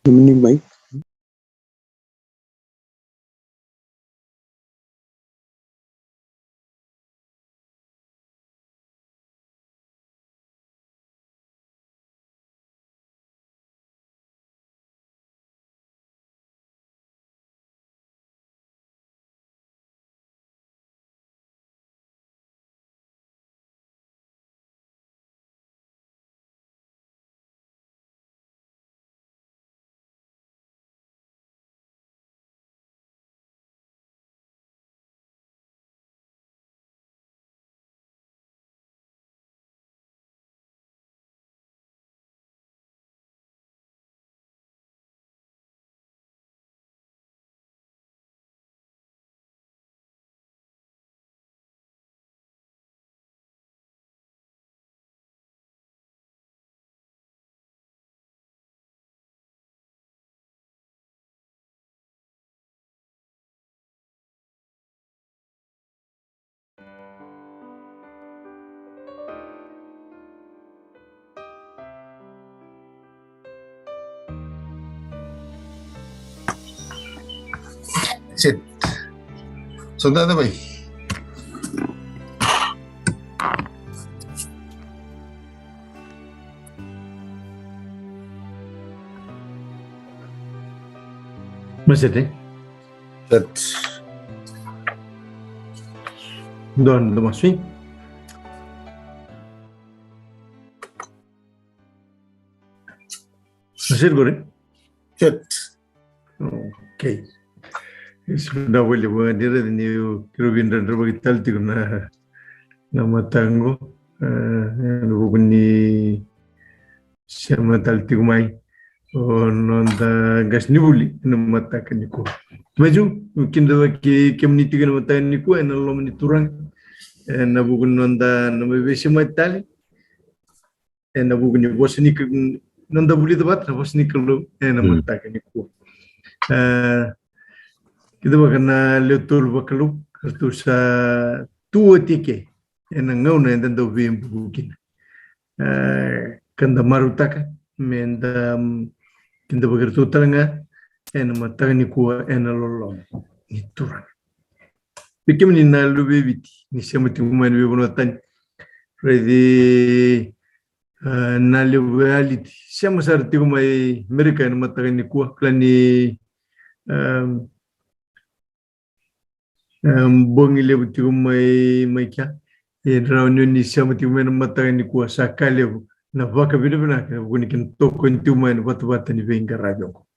Dominic Mike. Sit. Soldado bay. Masete. Sit. Don Masfi. Masir gore. Sit. Okay. Sudah boleh buat dia ni kerubin dan terbagi talti guna nama tanggo. Bukan ni siapa talti kumai. Nonda gas ni boleh nama takkan ni ko. Maju mungkin dah ke community kan nama takkan ni ko. Enalo meniturang. Na bukan nonda nama besi matal. Na bukan ni bos ni nonda boleh dapat bos ni kalau nama takkan ni ko. Kita bakana letul bakalu tu sa tua tike en ngau na dan do vim bukin kanda marutaka menda kinda bakar tu talanga en mata ni kuwa en lolo ni turan bikim ni na lube biti ni semati umani be bono tan redi na lube aliti siamo sarti kumai mereka en mata ni kuwa plani bongi lebu tigo mai kya reunion ni siamo tigo mai mata ni kuwa sakale na vaka bidu bina ka buni kin toko ni tigo mai batu batu ni venga rajo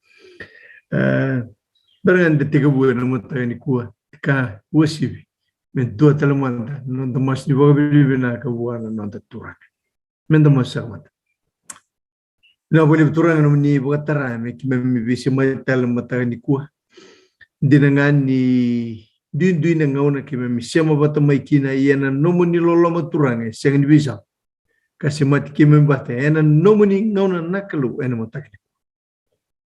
barangan de tigo bu na mata ni kuwa ka wasibi men do talamanda no da mas ni vaka bidu bina ka buana no da turak men da mas mata na buni turang no ni bukatara me ki me bisi mai talamata ni kuwa dinangan ni Dui na ngauna ki me siama bata mai kina iana nomo ni lolo maturange siang ni bisa kasi mati ki me bata ena nomo ni ngauna nakalu ena matakni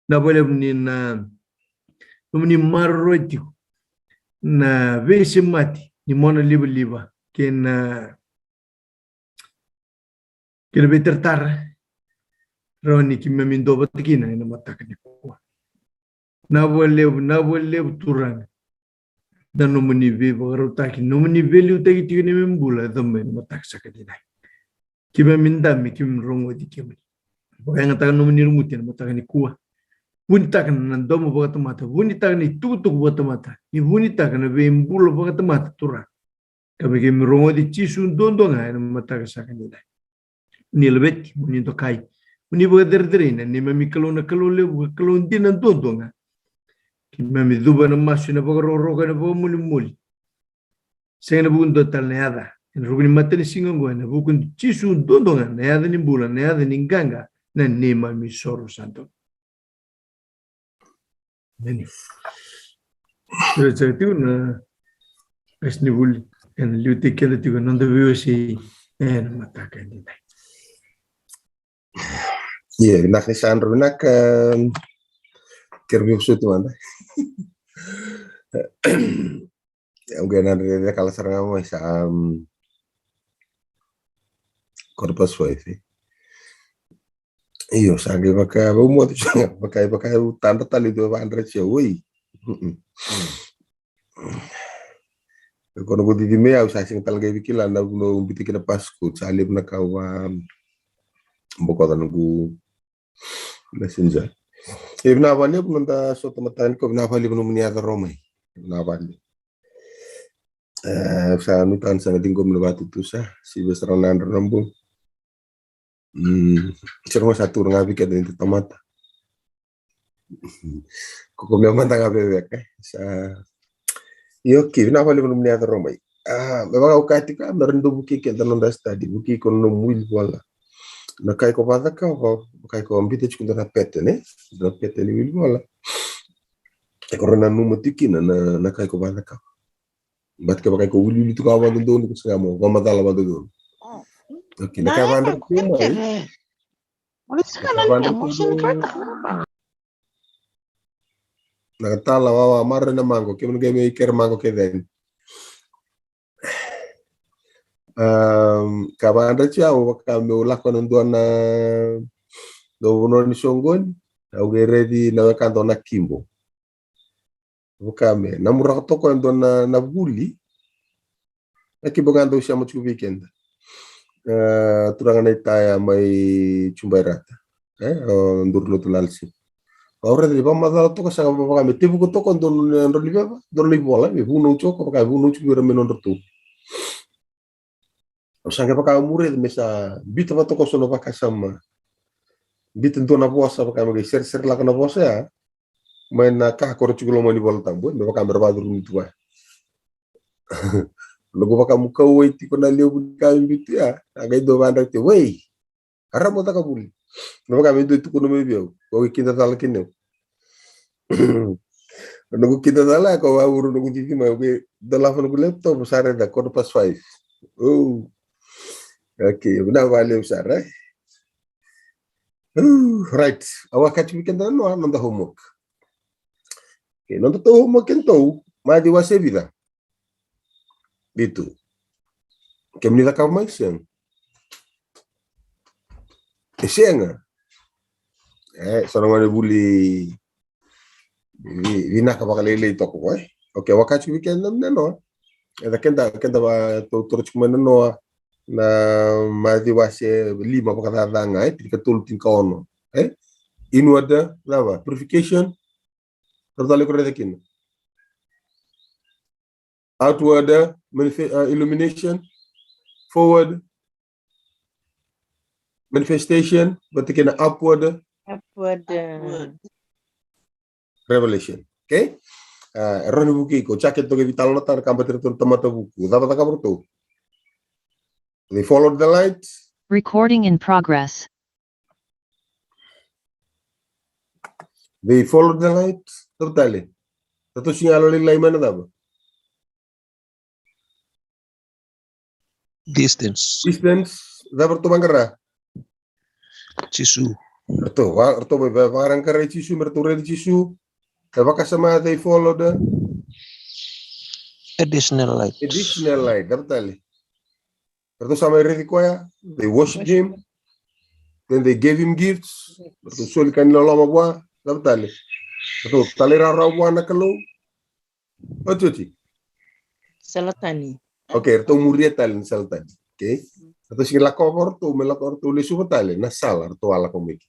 na boleh ni na nomo ni marroti na vesi mati ni mona liba kena beter tar roni ki me mindo bata kina ena matakni na boleh turang dan nomoni ve bagarutaki nomoni value tagi tigini membula dhamen matak sakadina kiba minda mi kim rongo di kimni baganga tagan nomoni rumutin matagani kuwa buni tagan nandomo bagatamata buni tagan tutuk bagatamata ni buni tagan ve mbula bagatamata tura kami kim rongo di chisun dondonga ena matak sakadina ni lebet buni tokai buni bagaderdrina ni mami kalona kalole kalon dinan dondonga Mami duba na masu na bagaroroga na muli. Saya na bukun total na yada. En rubin mata ni singongo na bukun chisu dondonga na yada ni bula na yada ni ganga na ni mami soro santo. Nani. Pero sa tiyo na as ni buli. En liute kela tiyo nanda viyo si en mataka ni dai. Yeah, nak ni Sandro nak kerbi sutu mana. Mungkin ada kalau serang apa sa corpus foi. Iyo sange baka mo to baka tanda tali do vandra che oi. Kono gudi di mea usa sing talaga bikila na no bitikina pasku salib na kawa mboko da nugu messenger. Ibna vale bunta so tamatan ko ibna vale bunu munia da romai. Ibna vale. Sa nutan sa dinggo menebatu tu sa si besranan rambu. Cermo satu ngabi ka dentro tomata. Koko memang tanga bebek sa io che na vale bunu munia da romai. Memang au katika merendu buki ke dalam das tadi buki kono muil wala. Na kai ko vada ka ho kai ko ambite chukunda na pete ne na pete ni wil wala. E korona numa tikina na kai ko vada ka. Bat ka kai ko wuli tu ka wanda do ni ko sa mo wa madala wanda do. Okay, na kai vanda ko mai. Na tala wa marre na mango ke mun ge me ker mango ke den. Kabanda ciao kami ulakon na do no ni songon au ready na kanto na kimbo bukame na mura to ko na buli na kimbo gando siamo chu weekend turanga na taya mai chumbairata ndurlo tulalsi ora de ba madala to ko sa ba kame tibu ko to ko don liba don libola me buno choko ka buno chu gura menon tu o sangue pa ka mure de mesa bita ba to ko sono ba kasama bitin to na bosa ba kame ser la na bosa ya main na ka ko chugulo mo ni bola tambo me ba kamber ba duru tu ba logo ba kamu ka wait ko na lebu ka bitu ya aga do banda te wey aramo ta ka buli me ba kame do tu ko no me bio ko kinda tala kinne no kinda tala ko wa uru no titi ma be do la fon ko laptop sare da ko pas 5 oh okay na vale usar right awakati weekend no da homework. Okay, non to homework então, mas de você vida. Dito. Que menina ka mais sen. Esenga. Sono ngane buli vina ka bakalele to ko eh. Okay, wakati weekend no. Da kenda ba to kuma no na mas de você lima ba ka danga tika tultin ka ono. Inward lava purification. Totally correct kin. Outward illumination, forward manifestation, berarti upward revelation. Okay? Error buki ko jacket to vital notar kambatir to tomata buku. Dapat ka bertu. They followed the light. Recording in progress. They followed the light. Totally. Tato singa lo lay mana daba. Distance. Dapat to mangara. Chisu. Arto barang kare chisu merture di chisu. Apakah sama they follow the Additional light. Dapat Arto sama Redikoya. They worship him. Then they gave him gifts. Arto soli kanila lama bua. Dapat Arto talera rawa nakalo. Ochi. Salatani. Okay, arto muria talin salatani. Okay. Atau sing lakor tu melakor tu lesu betale na sala tu ala komiki.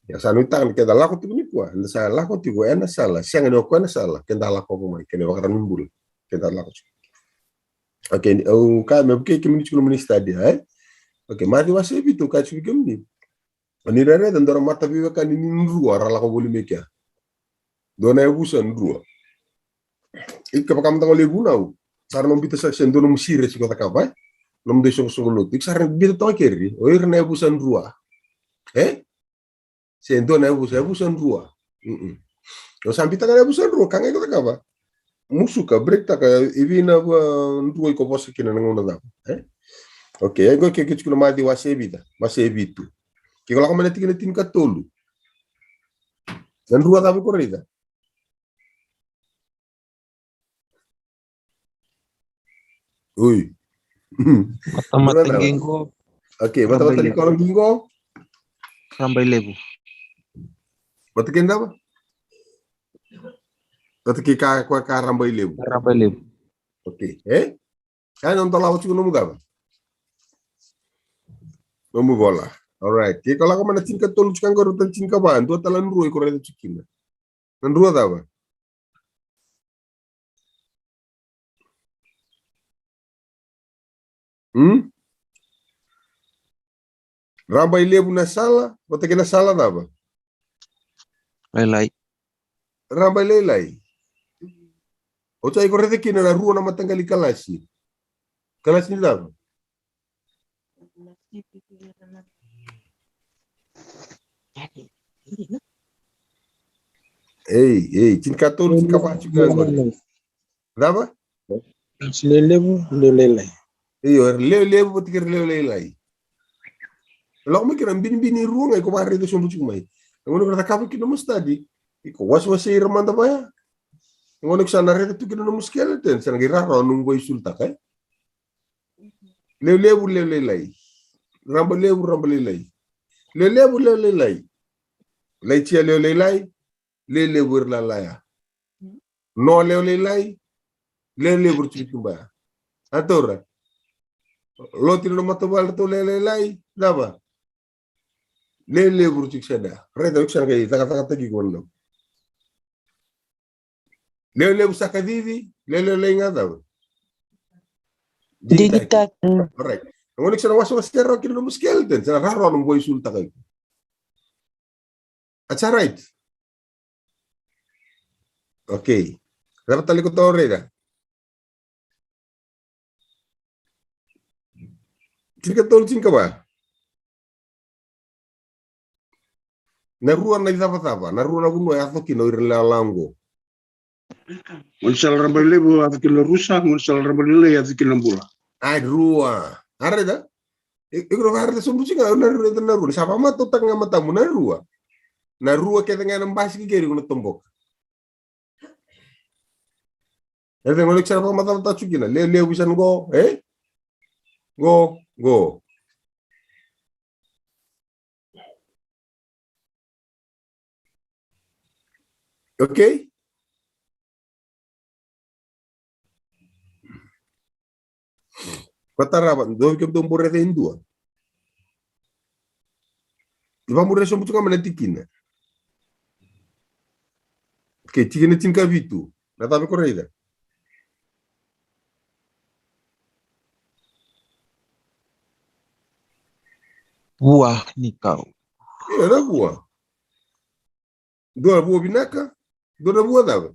Ya sanu tangan ke dala ko tu ni kwa, na sala ko tu na sala, siang no ko na sala, ke dala ko mo ke ne wakaran mumbul, ke dala ko. Okay, o ka me ke ke minit ko stadia Okay, mari wase bitu ka chu ke mni. Ani rere dan dora mata biwa kan ni nru ara la ko boli mekia. Dona e busa nru. Ik ka kam tango le bunau. Sarno bita sa sendono musire si ko ta ka ba. Nom de song tik sarang bita to keri o irna busan rua sendo na busan rua o sambita kana busan rua kanga ko ka ba musuka break ta ka ivina rua ko posa kina ngona da okay go ke kichku ma di wase bitu ke ko la ko tikina tin ka tolu dan rua ta ko rida ui Mata-mata ginggo. Okay, mata-mata ni korang ginggo. Rambai Lebu. Batakin daw ba? Batakin ka Rambai Lebu. Rambai Lebu. Okay. Ano ang talawat siguro mo gaba? Nomu bola. Alright. Kaya kalau mana cinka tolu cikan ko rutan cinka ba? Dua talan ruo ko reda cikin. Nan ruo daw ba? Rambai Lebu na sala, batakin na sala daw ba? Lailai. Rambai Lelai. O cai ko reda kina na ruo na matanggali kalasi. Kalasi ni daw. Cinka tolu cinka ba cikan ko. Daw ba? Lebu, Lelai. Iyo, leo batikir leo. Lalu mikir bini ruang ay kumari itu sumbu cumai. Ngono kata kamu kina mas tadi. Iko was irman ta baya. Ngono sana rete tu kina no skeleton, sana gira ro nunggu isulta kai. Leo lelai. Ramba lelai. Lelai. Lai chia lelai. Lele berlalaya. No lelai. Lele bercucumba. Atora. Lo tino matobal to lelai. Daba. Lele burcik sada. Reta uksan kay taka tagi kono. Lele usaka vivi, lele nga daw. Digita. Correct. Ngonik sa was kero kino muskelten, sa raro ng boy sulta kay. That's right. Okay. Dapat tali ko to reda. Cinka ka ba? Narua na tapa. Narua na kuno ya kino irlalango. Munsal Rambai Lebu afikilo rusa, munsal Rambai Lele afikilo bula. Ay rua. Areda. Ikro harta sumbu singa narua. Sapa mata tanga matamu narua. Narua kita ngan mbasi kiri kuno tombok. Ede ngolik sapa mata ta chukina. Le bisa go, Go. Okay? Patarabat, do kem dom borre indua. Iba murre so mutu kamana tikina. Okay, tikina tinka vitu. Natabe correida. Buah nikau. Era boa. Dua boa binaka, dua boa dava.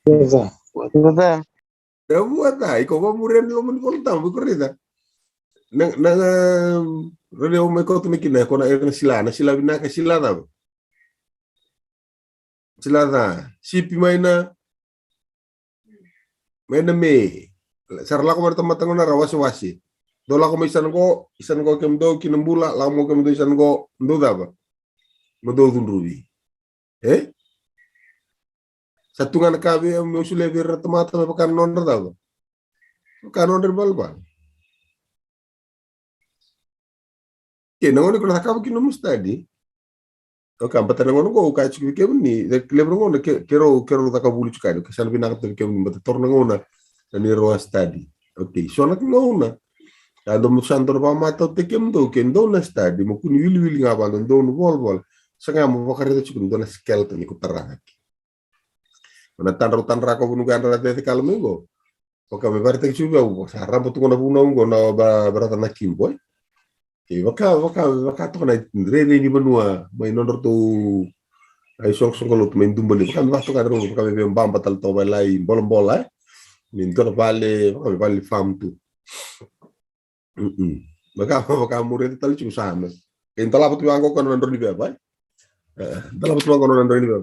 Verdad. Da boa tá, iko ba murre no mun voltam, correida. Nang rele o me koto me kina kona era sila binaka sila dava. Sila da, sipi maina me. Sarla ko marta ngona rawasi. Dola ko isan ko kemdo kinembula la mo kemdo isan ko ndo daba. Modo rubi. Satungan kabe mo sule bir tomata me pakan non daba. Pakan non balbal. Ke nangoni ko nakaba kino mustadi. O kampata nangono ko ka chiki kemni de lebro ngona kero takabulu chukado ke san binaka kemni mata torna ngona ni roa study. Okay, so nak ngona. Ado mo santor pa mata te kemdo kendo na study mo kuni wili nga ba do no bol. Sanga mo bakarito chukun do na skeleton ni kutarang. Mana tanra ko bunu ganda de kalmengo. Oka me parte chuba u sarra botu na bunu ngo na barata na kimboy. Ke waka to na rede ni benua mai nondor tu ai sok kolut main dumbali kan waktu kan ro ka me bamba tal to balai bolom min to vale fam tu. Baka murid tal chu sana. Entala botu angko kan nondor ni ba. Entala botu angko nondor ni ba.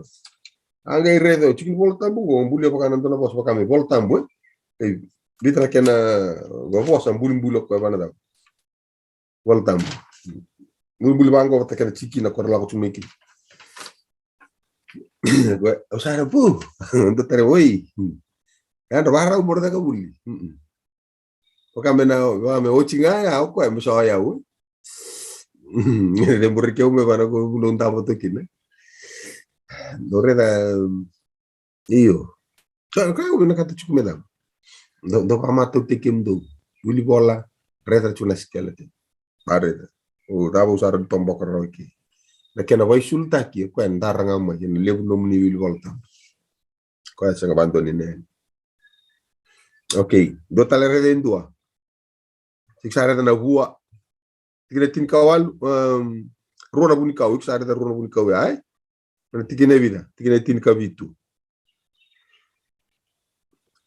Angai redo chikin voltambu go mbuli apa kanan tona bos pakame voltambu litra kena go bos ambuli mbulo ko bana da voltambu mbuli bango ta kena chiki na korla ko tumeki go usara pu ndo tare woi kan bara umur da ka buli pakame na wa me ochinga ya ko me so ya u De morike ume bana ko bulong tama to kin. Dore da iyo. Kaya ume nakata chukume dam. Do kama to tekim do. Wili bola reta chuna skeleton. Bare. O rabo usar tombok roki. Na kena vai sulta ki ko ndar ngam yen lebu nom ni wili volta. Ko asa ngabandoni ne. Okay, do talere de indua. Siksare na hua. Tigre tin kawal rona buni kau, siksare da rona buni kau ai. Na tigine vida, tigine tin kavitu.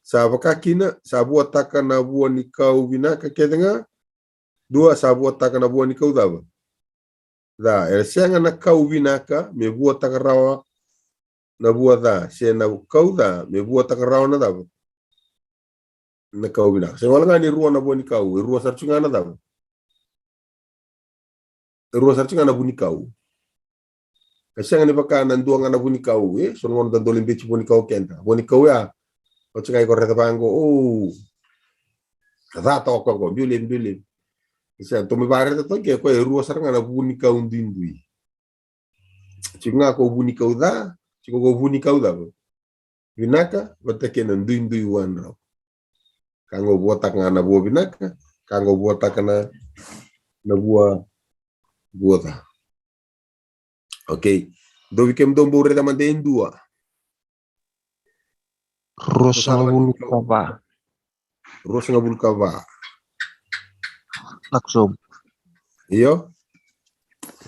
Sa kakina, sa bua taka na bua ni kau vina ka kedenga. Dua sa bua taka na bua ni kau dava. Da, senga na kau vina ka me bua taka rawa na bua da, se na kau da me bua taka rawa na dava. Na kau vina. Se wala ngani rua na bua ni kau, rua sarchunga na dava. Rua sarchunga na buni kau. Kasi nga ni baka nandua nga na buni kau, so ngon dandolin bechi buni kau kenta. Buni kau ya, o tsaka i korreta pango, kata ko biulim. Kasi to me bare to ke ko rua sar nga na buni kau ndindui. Chinga ko buni kau da, chiko ko buni kau da. Vinaka, bata ke ndindui wan raw. Kango botak nga na bua vinaka, kango botak na bua da. Okay. Do wikem do mbore da mande indua. Rosa Vulcava. Rosa nga bulkava. Laksom. Iyo.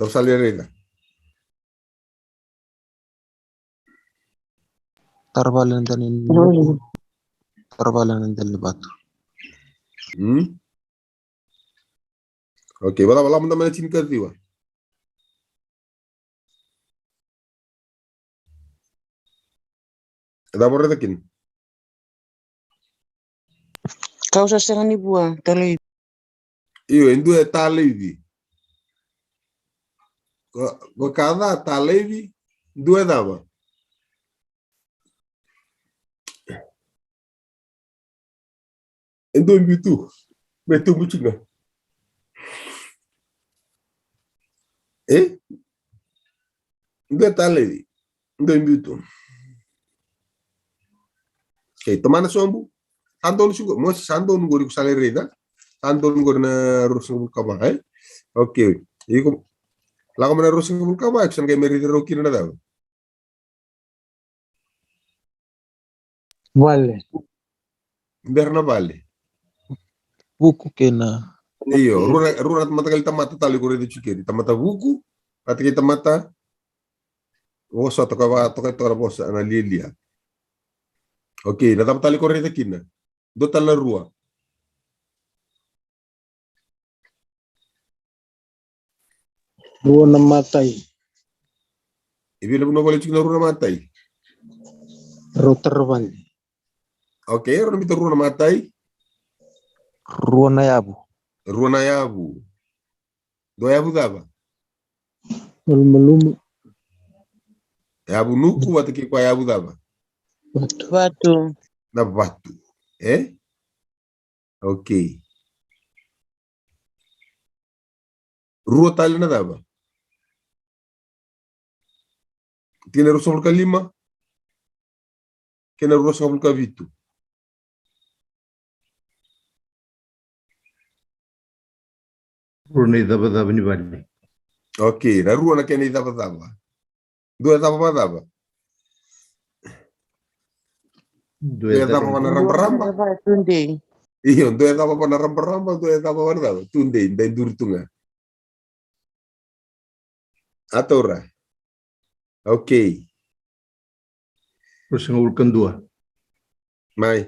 Rosa lerena. Tarbalan danin. Tarbalan del batu. Okay, wala mo naman na chinika diwa. Ada mo retakin. Causa setengah ni buah. Tali. Iyo, indu e talevi. Ko kada talevi, indu e dava. Indu imbitu. Betu muchinga. Indu e talevi. Indu imbitu. Okay, tomana sombu. Sandon sugo, mo sandon gori ku sale reda. Sandon gori na rusung kama, Okay. Iko laga mana rusung kama, action kay meri roki na daw. Vale. Berna vale. Buku kena. Iyo, runa matagal tamata tali gori de chikeri. Tamata buku, at kita mata. Oso to ka bosa na lilia. Okay, natap tali gori de kina. Do tala rua. Rua na matai. Ibig na boleh chikna runa matai. Rotar vale. Okay, runa bito runa matai. Ruana yabu. Runa yabu. Do yabu dava. Malumu. Yabu nuku wataki kwa yabu dava. Batu. Na batu. Okay. Rua tali na dava. Tiene rusa vulka 5. Kena rusa vulka 8. Runa dava ni vale. Okay, na rua na kena dava. Dua dava. Dua dava na ramba. Tunde. Iyo, dua dava na ramba, dua dava na dava. Tunde, dai durtunga. Atora. Okay. Terus ngulkan 2. Mai.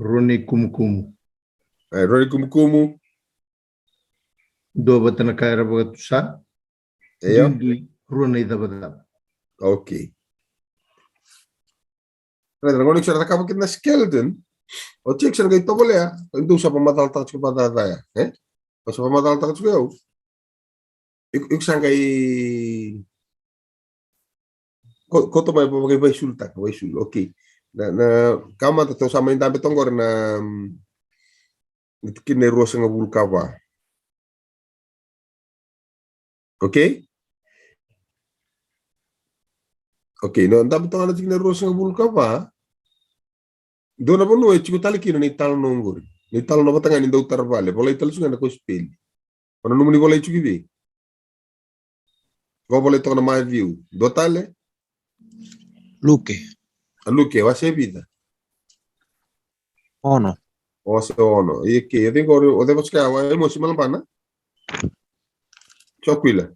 Rune kumukumu. Roni kumukumu. 2 batana kaira bagatusa. Iyo. Rune dava. Okay. Rada ngonik sa nakapa kita skeleton. O check sa nagay tobole ya. Ito sa pamatal-tal sa pamataya. O sa pamatal-tal sa kayo. Ik sa kay koto may pamagay vaisul tak. Vaisul. Okay. Na kama to sama yung dami tonggor na nitikin na ruwa sa nga vulkava. Okay? Okay, no anda betul ada cikna rosa ngabul kapa. Dona bono e chico tali kino ni talo nongori. Ni talo no batanga ni do tarvale, bola italo sunga na ko speli. Ono numuni bola ichuki bi. Go bola to na mai view. Do tale Luke. aluke wa se vida. Ono. O se ono. E che io dico o devo scava e mo si malbana. Choquila.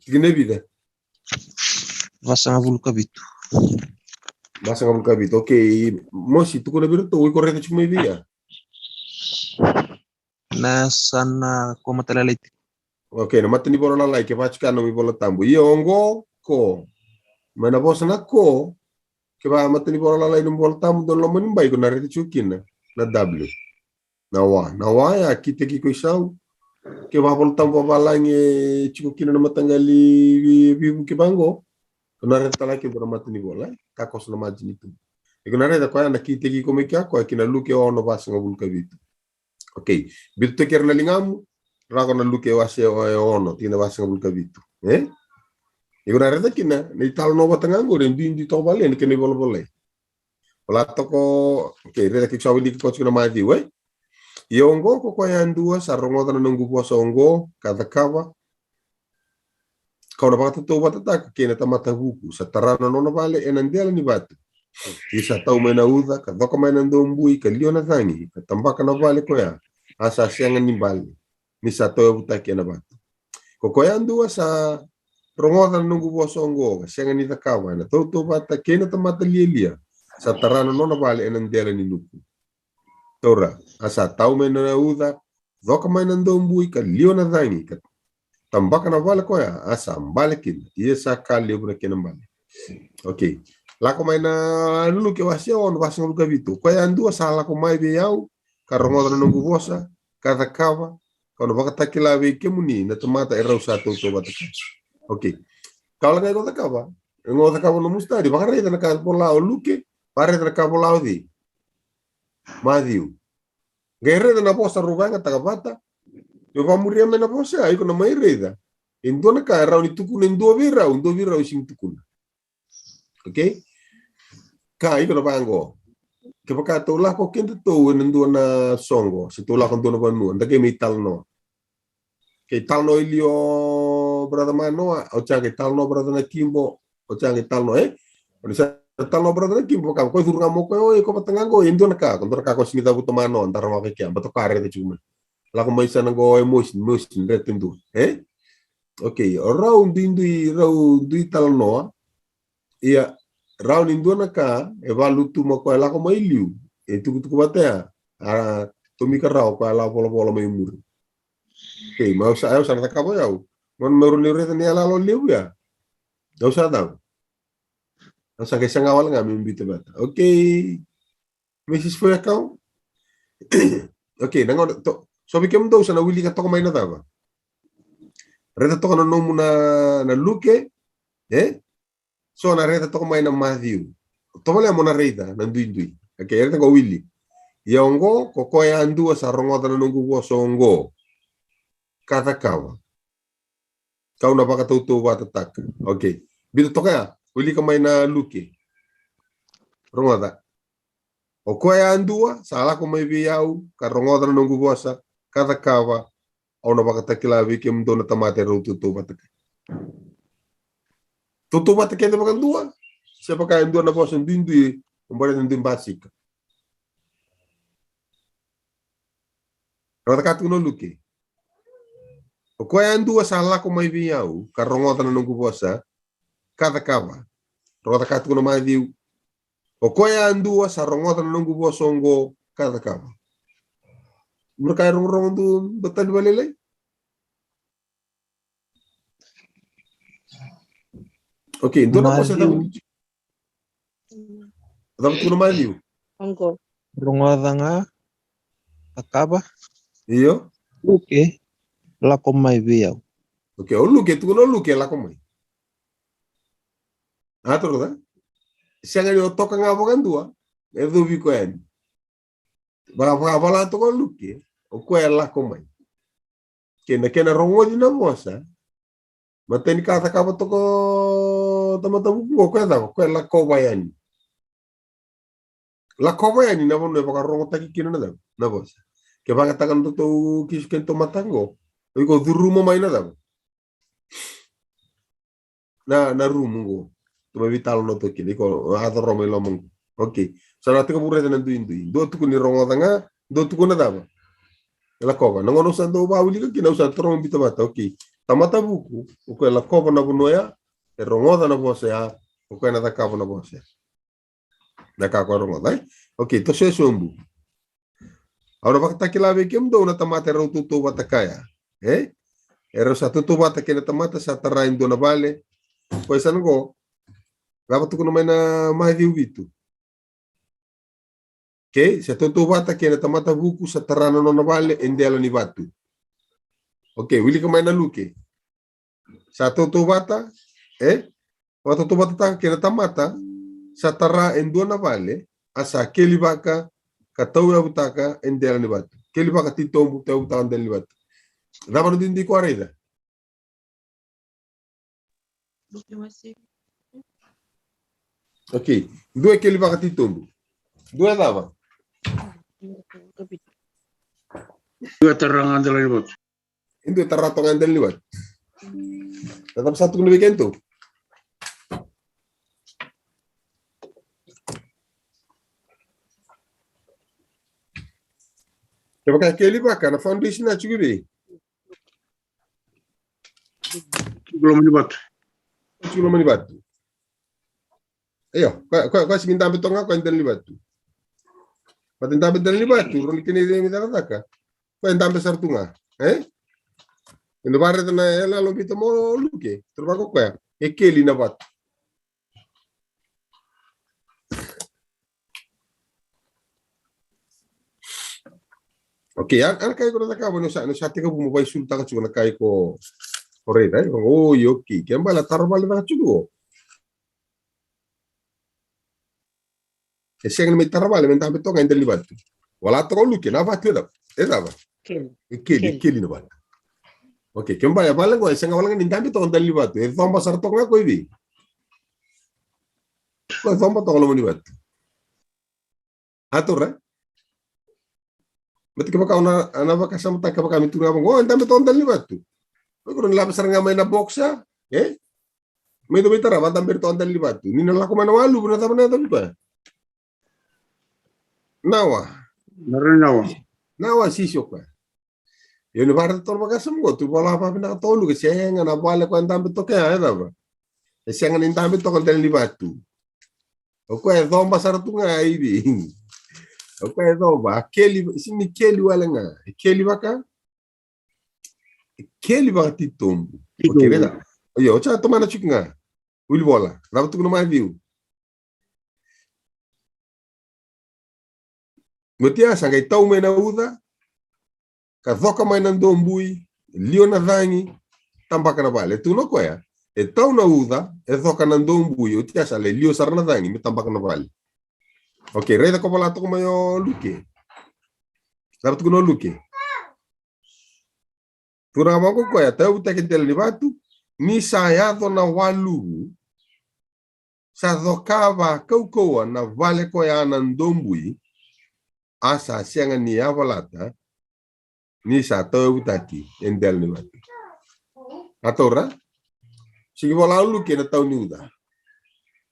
Tikine vida. Vasa ngabulu kabitu. Basa ngabul kabit. Okay, mo si tuko na birto ui correte chumai via. Na sana ko matalaliti. Okay, na matini bola la like pa chika no mi bola tambu. Io ongo ko. Mana bosa na ko. Ke ba matini bola la no bola tambu don lo mani bai ko na rete chukina na W. Na wa ya kite ki ko isau. Ke ba bola tambu ba la nge chukina na matangali vivu ke bango. Na rete la ke bola matini bola. Ka ko na majini tu. Iko na rete ko ya na kite ki ko me kya ko kina luke ono basa ngabul kabitu. Okay, bitu ker na lingamu. Rako na luke wase ono tina wase ngabul kabitu. Iko na rete kina ni talo no batangango ren di to bale ni kene bol bole. Wala to ko okay rete ki sawi di ko chuna maji we. Yongo ko ko yandua sarongo na nungu poso ongo kada kawa. Kau na bata to batata kene tamata buku sa tarana no vale enandela ni batu. Isa tau mena uda ka doko mena ndombui ka liona tangi ka tambaka na vale ko ya. Asa sianga ni bale. Ni sa to butaki na batu. Kokoyandua sa rongoda nungu bosongo sianga ni takawa na to bata kena tamata lielia sa tarana no vale enandela ni nuku. Tora asa tau mena uda doko mena ndombui ka liona tangi ka tambaka na vale ko ya asa mbalekin isa ka liobra kena mbale. Okay. Lako mai na lulu ke wasia on wasa luka vitu. Ko ya ndua sala ko mai be yau ka rongo na nungu bosa ka takawa ka no baka takila be kemuni na tomata era usato to bataka. Okay. Kala ngai ko takawa. Ngo takawa no mustadi baka reda na ka bola o luke, pare na ka bola o di. Madiu. Gere na bosa rubanga takabata. Yo va muria mena bosa ai ko na mai reda. Indona ka era ni tuku ndo vira sing tukuna. Okay? Kai ko na bango. Ke baka to la ko kende to nendo na songo, se to la ko na banu, nda ke mi tal no. Ke tal no ilio brother mano, o cha ke tal no brother na kimbo, o cha ke tal no Oni sa tal no brother na kimbo ka ko durga mo ko ko patangango indo na ka ko simita buto mano antar mo ke kya bato kare de chuma. La ko mai sa ngo emotion retendu. Okay, round indui tal no. Ia round indona ka e valu tu mo ko la ko mai liu e tu batea to mi ka rao ko la polo mai mur ke mau sa na ka bo yau mon meru ni rete ni ala lo liu ya do sa dau sa ke sanga wala nga mi mbite bata okay Mrs. foi akau okay nango to so bi kem do sa na wili ka to mai na dava rete to no mu na luke so na reta to mai na Matthew. To mole mo na reta na ndui. Okay, reta ko Willy. Yongo ko ko ya andua sa rongo na nungu wo songo. Kata kawa. Kau na baka to bata tak. Okay. Bito to kaya Willy ka mai na Luke. Rongo da. O ko ya andua sala ko mai biau ka rongo na nungu wo sa kata kawa. Au na baka takila vi kem do na tamate ro to bata. Tutu bata kende bakan dua. Siapa kaya dua na bosan dindu umbare dindu basic. Rata katu no luke. O kaya dua sala ko mai biau karongo na nungu bosa kada kawa. Rata katu no mai biu. O kaya dua sa rongo na nungu bosongo kada kawa. Mereka rong tu betal balele. Okay, dona bosa tahu. Tahu tu no mai biu. Ongo. Rungadanga akaba Iyo. Luke la ko mai biau. Okay, o luke tu no luke la ko mai. Atur da. Sianga yo toka nga bokan dua. E do vi ko en. Ba to ko luke. O ko la ko mai. kena rongo di na mosa. Mateni kata kapa toko tamatabu ko la kobayani. La kobayani na mo baka rongo taki kina na bosa. Ke baka takan to kis kento matango. Iko durumo mai na dabo. Na rumungo. Tuma vital no to kini ko adoro me lomong. Okay. Sana tika pure na duin. Do tuku ni rongo tanga, do tuku na dabo. La kova. Nangono sa do bauli ka kina usa toro mbita mata. Okay. Tamata buku, uko la kova na bunoya, e rongoda na bosa ya, uko na takavo na bosa. Na kako rongoda, eh? Okay, to se sombu. Ahora bakta kilabe kemdo na tamata ro tutu batakaya. Eh? Ero sa tutu batake na tamata sa tarain do na vale. Pois ango. Lava tu kuno na mai viu. Okay, sa tutu batake na tamata buku sa tarano no na vale endelo ni batu. Okay, wili ka may naluki. Sa tutubata, o tutubata ta kina tamata, sa tara endua na vale, asa kelibaka, katawa butaka, endela ni batu. Kelibaka titombu, tawa butaka endela ni batu. Dapat din di ko arida. Okay, dua kelibaka titombu. Dua dava. Dua terangan dalam libut. Itu taratongan endela ni batu. Tetap satu kena bikin tu. Coba kayak keli bakar, foundation na cukup be. Belum libut. Cukup mani batu. Ayo, kau seminta betul ngak kau endela ni batu. Paten tabe endela ni batu, roni kini dia minta nataka. Kau endela besar tunga, Indo barre na ela lo bito mo luke. Trabajo kwa. Ekeli na bat. Okay, an kai ko na ka no sa tika mo bay sulta ka chuna kai ko oreda. Oh, yoki. Kaya bala tarbal na chugo. Kasi ang may tarbal, may tabi to ngayon dalibat. Wala to ko luke na bat yun. Eda ba? Ekeli na bat. Okay, kung ba balang ko isang walang nindami to ang dalibat. Eh thomba sartok nga ko ibi. Ko thomba to ko mo nibat. Atur Berarti ka na ba kasama ta ka kami tunga mo. Oh, nindami to ang dalibat. Ko ron labas nga may na boxa. May do bitara ba tambir to ang dalibat. Ni na ko manawalu na tama na ba. Nawa sisyo ka. Yun para to magasam ko tu wala pa pinakatolo kasi nga na bala ko ang dami to kaya ba. Kasi nga nin dami to kan dali batu. O ko e domba saratu nga ibi. O ko e domba keli sini keli wala nga. Keli baka. Keli baka titombo. Okay reda. Oyo cha to mana chuk nga. Uli bola. Raba tu no mai viu. Mutia sangai tau me na uda. Ka dhoka mai nan dombui, lio na dhangi, tambaka na vale. Tu no koea. E tau na uda, e dhoka nan dombui, o tia sale, lio sar na dhangi, me tambaka na vale. Ok, reida ko pala to ko mayo luke. Dapat ko no luke. Tu na mako koea, tau utakin tel ni batu, ni sayado na walu, sa dhokava kaukoa na vale koea nan dombui, asa sianga ni avalata, ni sa tau taki endel ni mati. Atora? Sige walau lu kena tau ni uda.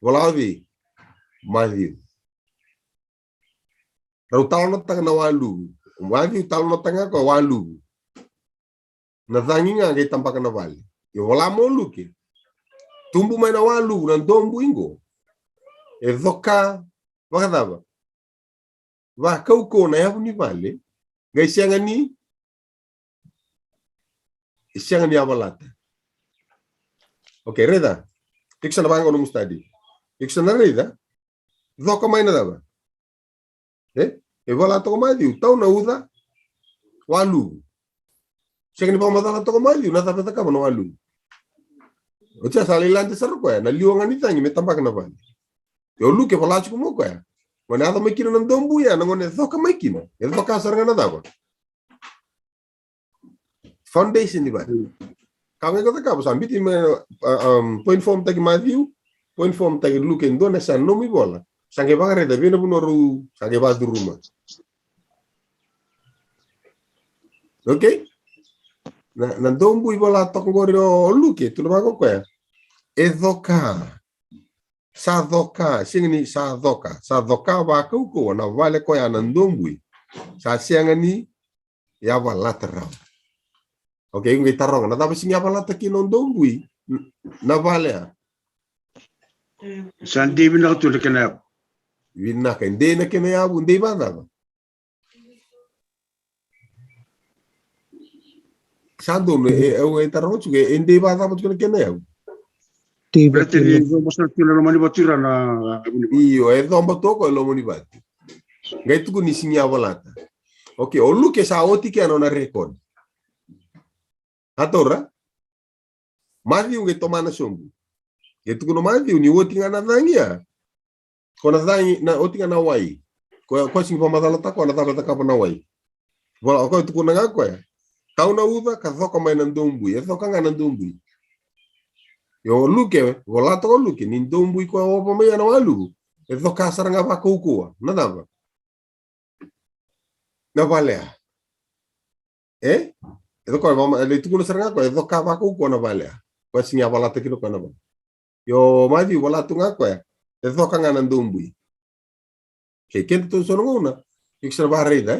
Walau vi madi. Rau tau na tanga na walu. Madi tau na tanga ko walu. Na dangi nga kay tampak na vale. Yo wala mo lu ke. Tumbu mai na walu nan dombu ingo. E doka wakadaba. Wa kauko na yabu ni vale. Gai sianga ni siang ni avalata. Okay, reda. Iksan na bango no mustadi. Iksan na reda. Dhoka mai na daba. E wala to mai diu. Tau na uda. Walu. Siang ni pamatala to mai diu. Nata peta kama no walu. O tia salilante saru ko ya. Na liwangan ni tangi me tambak na vale. Yo lu ke wala chuko mo ko ya. Mana ada makina ng dombu ya. Nangone dhoka makina. E dhoka saranga na daba. Foundation di ba? Kau ngai kata kau sambil tim point form tagi Matthew, point form tagi Luke endo na sa nomi bola. Sange bagare da bino bunoru sange bas di rumah. Okay? Na dombu bola tokongori o Luke tu ba ko ya. Edoka. Sadoka, singni sadoka ba ko na vale ko ya na dombu. Sa siangani ya wala terau. Okay, ngi tarong na tapos singa pala takinon dombui na vale. Sandi bina tu lekena. Winna kan de na kena ya bunde ba na. Sando e tarong chuge ende ba na but kena ya. Berarti di mosna tula lo mani batira na. Iyo e dombo toko lo moni bat. Ngai tu ni singa wala. Okay, olu ke sa oti ke na record. Atora, Matthew nge tomana sombu. Yetu kuno Matthew ni oti ngana dangia. Kona dangi na oti ngana wai. Ko sing pamadala ta ko na ta ta na wai. Bola ko tu kuna ngako ya. Kau na uva ka thoko mai na ndumbu. E thoka ngana ndumbu. Yo luke, bola to luke ni ndumbu ko opo mai na walu. E thoka saranga ba ko ko. Na dava. Na valea. Eh? Itu kalau itu kuno serang aku, itu kawaku kuno balea. Kau singa bala tekino kuno bal. Yo maju bala tunga aku ya. Itu kan nganan dumbui. Keken tu sono nguna. Iksar bahari dah.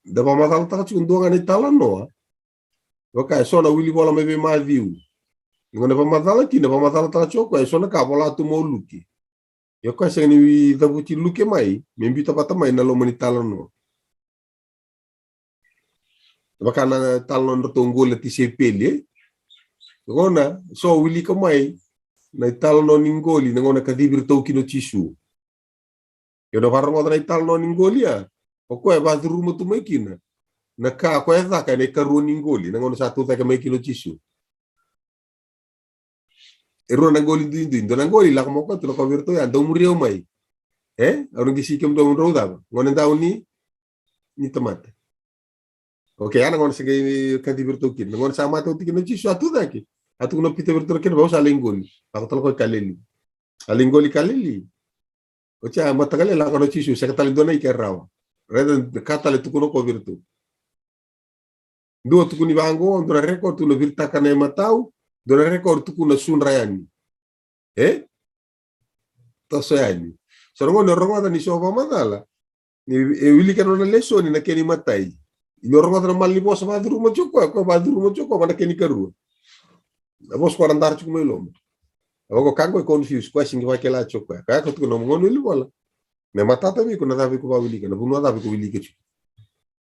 Dapat masalah tak cuma dua ngani talan noa. Oke, sono wili bola mebe maju. Ngone pemasalah kini pemasalah tak cokok. Sono kabola tu mau luki. Yo kau sengni daputi luki mai. Membi tempat mai nalo menitalan noa. Bakana talon rotongo le tisepele ngona so wili kamai na talon ningoli ngona kadibir toki no chisu yo no varmo na talon ningoli ya o ko e badru mo tu mekina na ka ko e ka ne karu ningoli ngona satu ta ka mekino chisu ero nangoli dindo nangoli la mo ko to ko virto ya do murio mai orang kisi kem do roda ngona dauni ni tomate. Okay, ana ngona segi kanti virtukin. Ngona sama tu tikin ci suatu daki. Atu ngono pita virtukin bawa salingoli. Aku tol ko kaleli. Alingoli kaleli. Ocha matakale la kono ci su sekatali dona ikerrawa. Reden katale tu kono ko virtu. Do tu kuni bango ndora record tu no virta kana matau, dona record tu kuno sunrayani. To soyani. Sorongo rongo ni sofa madala. Ni wili kana leso ni na keni matai. Inorong atau mali bos badru mo choko ko badru mo choko mana keni karu bos ko andar chuk melo ako kango confuse ko singi wa kela choko ka ko no ngono li bola me matata bi ko na davi ko bawili kana bunu davi ko wili ke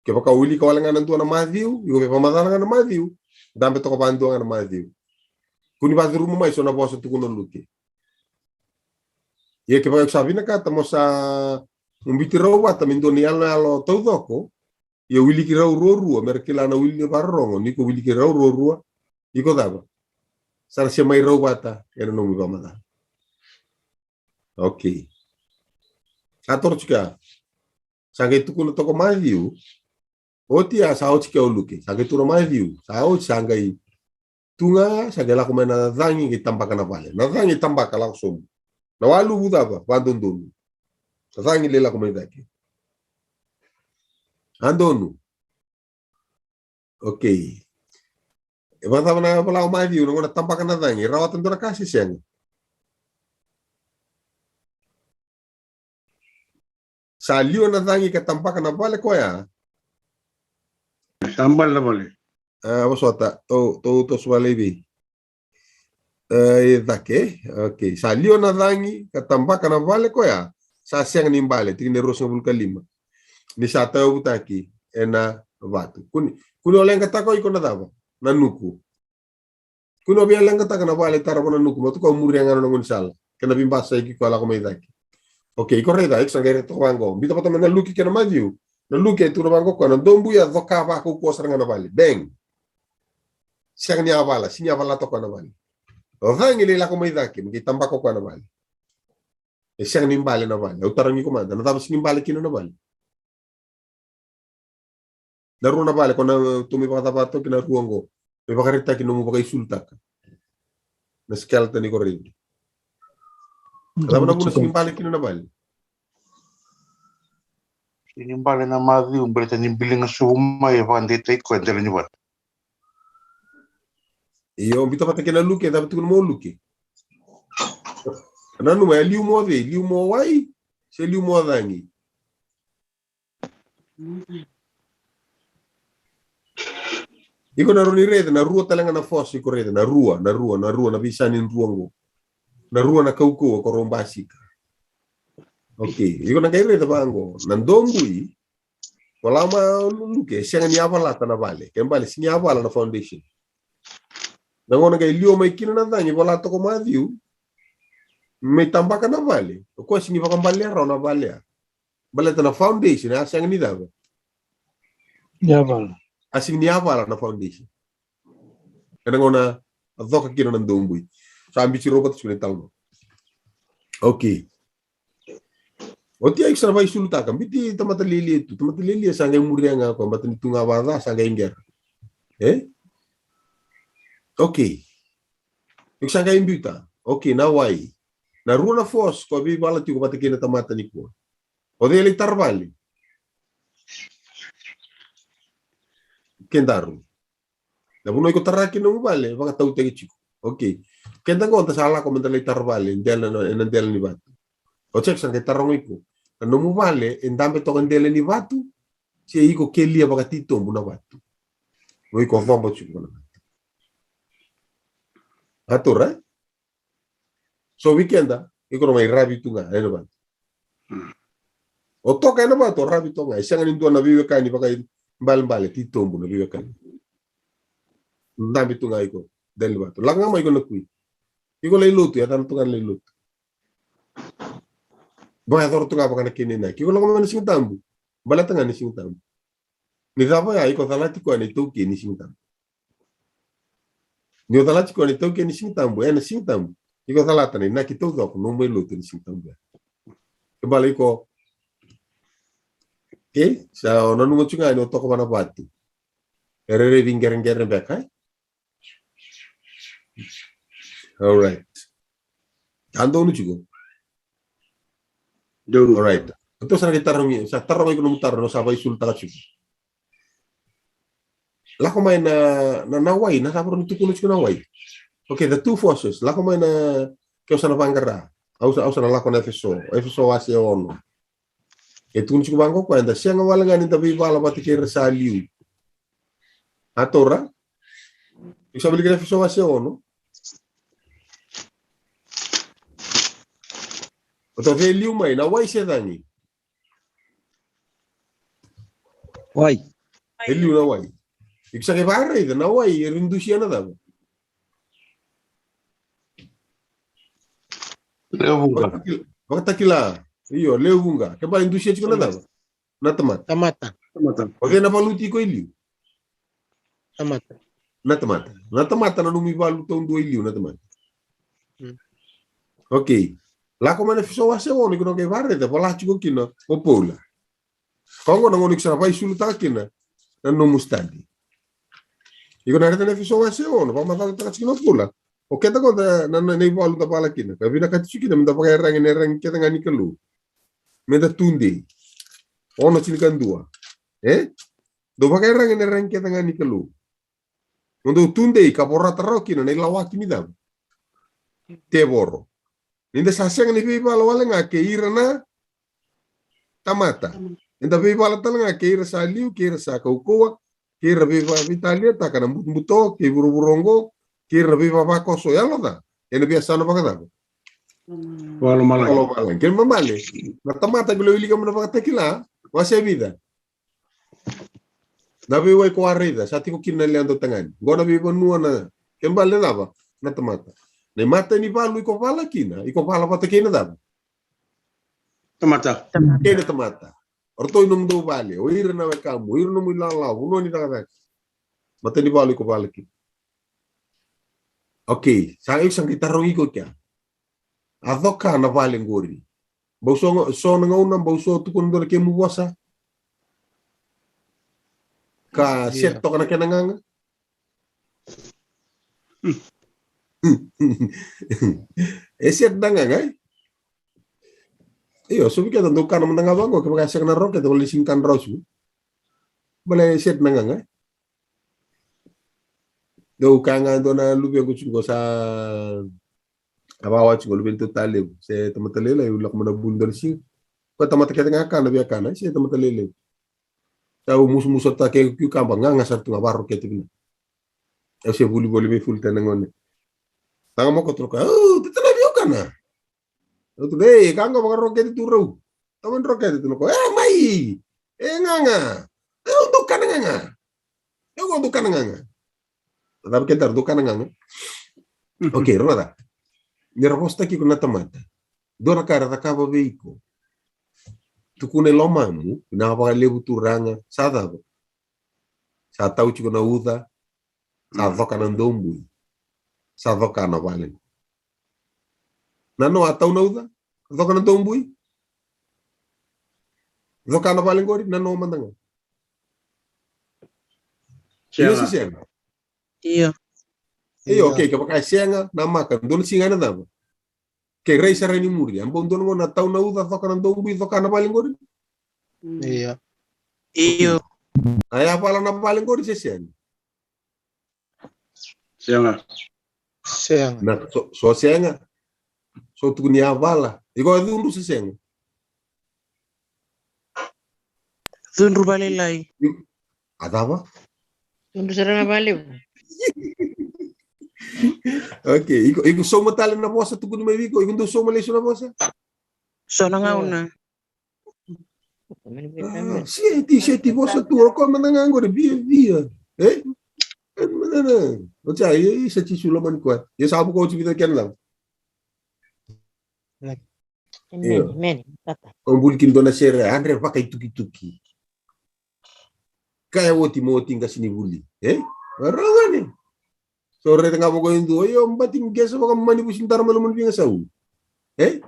ke baka wili ko wala ngana na Matthew yo be pamadana ngana Matthew dambe to ko bandu ngana Matthew kuni badru mo mai so na bos tu kuno luke ye ke ba sabina ka tamo sa umbitiro wa tamindo ni alo to doko yo wili ki raw rorua merkila na wili barrongo niko wili ki raw rorua iko daba sar se mai raw bata era no mi vamada okay ator chika sangai tu kuno toko Matthew oti a sao chika uluke sangai tu no Matthew sao sangai tunga sangai la komena dangi ki tambaka na vale na dangi tambaka la som na walu budaba bandondonu dangi le la komena ki Andonu. Okay. Basta na pala umadi uno na tampakan na dangi rawatan do na kasi siyang. Sa liyo na dangi ka tampakan na bale ko ya. Tambal na bale. Wasota to swalebi. Dake. Okay. Sa liyo na dangi ka tampakan na bale ko ya. Sa siyang nimbale tingin ros ng bulkalima. Ni sa tayo butaki ena batu kuni oleng kata ko iko na daba nanuku kuno bi oleng kata kana bale tara na nuku matu ko muri ngano ngun sal kana bimbasa iki ko ala ko may daki okay ko reda ik sangere to wango bita pata na luki kana madiu na luki tu na wango ko na dombu ya doka ba ko saranga na bale beng siang ni abala sinya bala to kana bale o hangi le la ko may daki mi tamba ko kana bale siang ni bale na bale utarangi ko manda na tapos ni bale kino na bale Daru na vale kona tumi pakatapato kina ruango. May pakarita kino mo pakaisulta ka. Na skeleton ni korindi. Alam na muna sige balik kino na vale. Inimbale na madhi umbreta nimbiling suma ya pandita iko endele ni wat. Iyo bita pata kina luke dapat kuno mo luke. Nanu may liu mo wai, se liu mo dangi. Iko na roni rede na rua talanga na fos iko rede na rua na bisanin ruango. Na rua na kauko ko rombasika. Okay, iko na kaire tabango. Nandongui wala ma luke siya ni avala na vale. Kembali sinya avala na foundation. Nangona kay liu may kino na dangi wala to ko madhiu. May tambaka na vale. Ko singi pa kambali raw na vale. Baleta na foundation asang ni daw. Yaval. Asing ni avala na foundation. Nangona adok kino ng dongui. Sa ambi si robot sunital mo. Okay. Oti ay sarabay sulta kan biti tamatalili itu. Tamatalili sangay muria nga ko batani tunga wala sangay inger. Okay. Yung sangay imbuta. Okay, nawai. Na runa force ko bi bala ti ko batiki na tamata ni ko. O de litar vale. Kendaru. Na bunoy ko taraki no vale, baka tau tegi chico. Okay. Kenda ko ta sala ko mental litar vale, ndela ni batu. O check sang tarong iko. No mu vale, endambe to ndela ni batu. Si iko kelia baka tito muna batu. Mo iko vombo chico na. Atura. So weekenda, iko may rabi tunga, ano ba? O toka na ba to rabi tunga, isang nindo na biwe kani baka bal tito mo na biwe kani. Dami tunga iko, dali ba to. Lang mo iko na kui. Iko lay luto, yata tunga lay luto. Ba to tunga baka na kinina. Iko lang mo na sing tambu. Balata nga ni sing tambu. Ni daba ya iko talati ko ani toki ni sing tambu. Ni talati ko ani toki ni sing tambu, na sing tambu. Iko talata ni nakito do no may luto ni sing tambu. Kembali ko. Okay, so nanu chunga no toko mana batu. Erere vingerengere beka. All right. Ando nu chugo. All right. Ito sa gitarong sa tarong ko numutar no sabay sulta ka chugo. Lako may na naway na sabro nito kuno chugo naway. Okay, the two forces. Lako may na kyo sa napangara. Ausa na lako na Efeso wasi ono. Ito kung bangko ko anda siya nga wala nga tabi bala pati kay Rasaliu. Atora? Isa balik na Efeso wasi ono. Oto Liu may naway siya dangi. Why? Liu naway. Iksa kay pare ito naway rindu siya na daw. Bakit takila? Iyo, leo bunga. Kaya industria chiko na daw. Natamata. Tamata. Okay, napaluti ko iliw. Tamata. Natamata na lumibalu taong 2 iliw, natamata. Okay. Lako man nafiso wase woni kuno kay varete, pala chiko kina, opola. Kongo nangonik sa napay suluta kina, na numustadi. Iko na rete nafiso wase woni, pamatalo takas kina opola. Okay, tako na naibalu ta pala kina. Kabi nakatisu kina, minta pakai rang kita ngani kalu. Meda tunde. Ono sinikan dua. Do pakai rang kita ngani kalu. Untuk tunde kapora taroki na lawaki midam. Teboro. Ninda sasang ni pipa wala nga keira na tamata. Ninda pipa tala nga keira sa liu, keira sa kaukoa, keira pipa Italia ta kana muto, ke burongo, keira pipa bako so yalo da. Ene biasa na pakata. Walo malang. Ken mamale. Na tamata gulo ili kamo na pakatekila, wase vida. Nabi way ko arida, sa ti ko kinaleando tangan. Gona bi nua na kembale na ba na tamata. Na mata ni balu iko pala kina, iko pala patekina da. Tamata. Kena tamata. Orto inum do vale, o ira na kamu, ira no mulala, uno ni daga. Mata ni balu iko pala kina. Okay, sa isang gitarong iko kya. Adoka na vale ngori. Bauso so nga unang bauso tukon do ke muwasa. Ka set to kana kenanga. Set nanganga. Iyo, subi ka tanto kana mendanga bango ke baka sekna roket wala singkan rosu. Bale set nanganga. Do kanga dona lube ko chungo sa abawa chungo lube totale se tamatalele ulak mana bundal sing. Ko tamatake nga kana biya kana se tamatalele. Tahu musuh-musuh tak kayak kambang nggak ngasar tuh ngabar kayak gitu. Ya saya boleh me full tenangon. Tang mau kotor ka, oh, itu na biyo kana. Itu deh, kanggo mga roket itu raw. Taman roket itu ko, mai. Nganga. Untuk kana nganga. Untuk kana nganga. Tapi kita untuk kana nganga. Oke, roda. Niraposta ki kuna tamata. Dona cara takaba veiko. Tukune lomamu, na lebu turanga, sada. Sa tau chiko na uda, sa voka na ndombu, sa voka na valen. Nano atau na uda, voka na ndombu, voka na valen gori, nano mandanga. Iya si sianga. Iya. Iya, oke, kapag sianga na makan, doon singa na dama. Kay Ray sa rin yung muri. Ang buong doon mo na tao na uda, voka na ndombu, voka na valen gori. Iya. Iyo. Ay, pala na valen gori si sianga. Sianga. Siang. Na so sianga. So tu ni avala. Ikaw dundu si sianga. Tunru balilay. Ada ba? Tundu sarang baliw. Okay, iko so matala na bosa tu kuno may iko do so malisyo na bosa. So nangauna. Siete bosa tu ko manangango de via. Eh? Manana. O cha isa ti sulaman ko. Ya sabu ko chibita ken lang. Men, tata. Ang bulkin do na sere Andre pakai tuki-tuki. Kaya woti mo tinga sini buli. Eh? Warangan ni. So re tengah mo ko indo yo mbating gesa mo kam mani busin tar malumun pinga sau. Eh?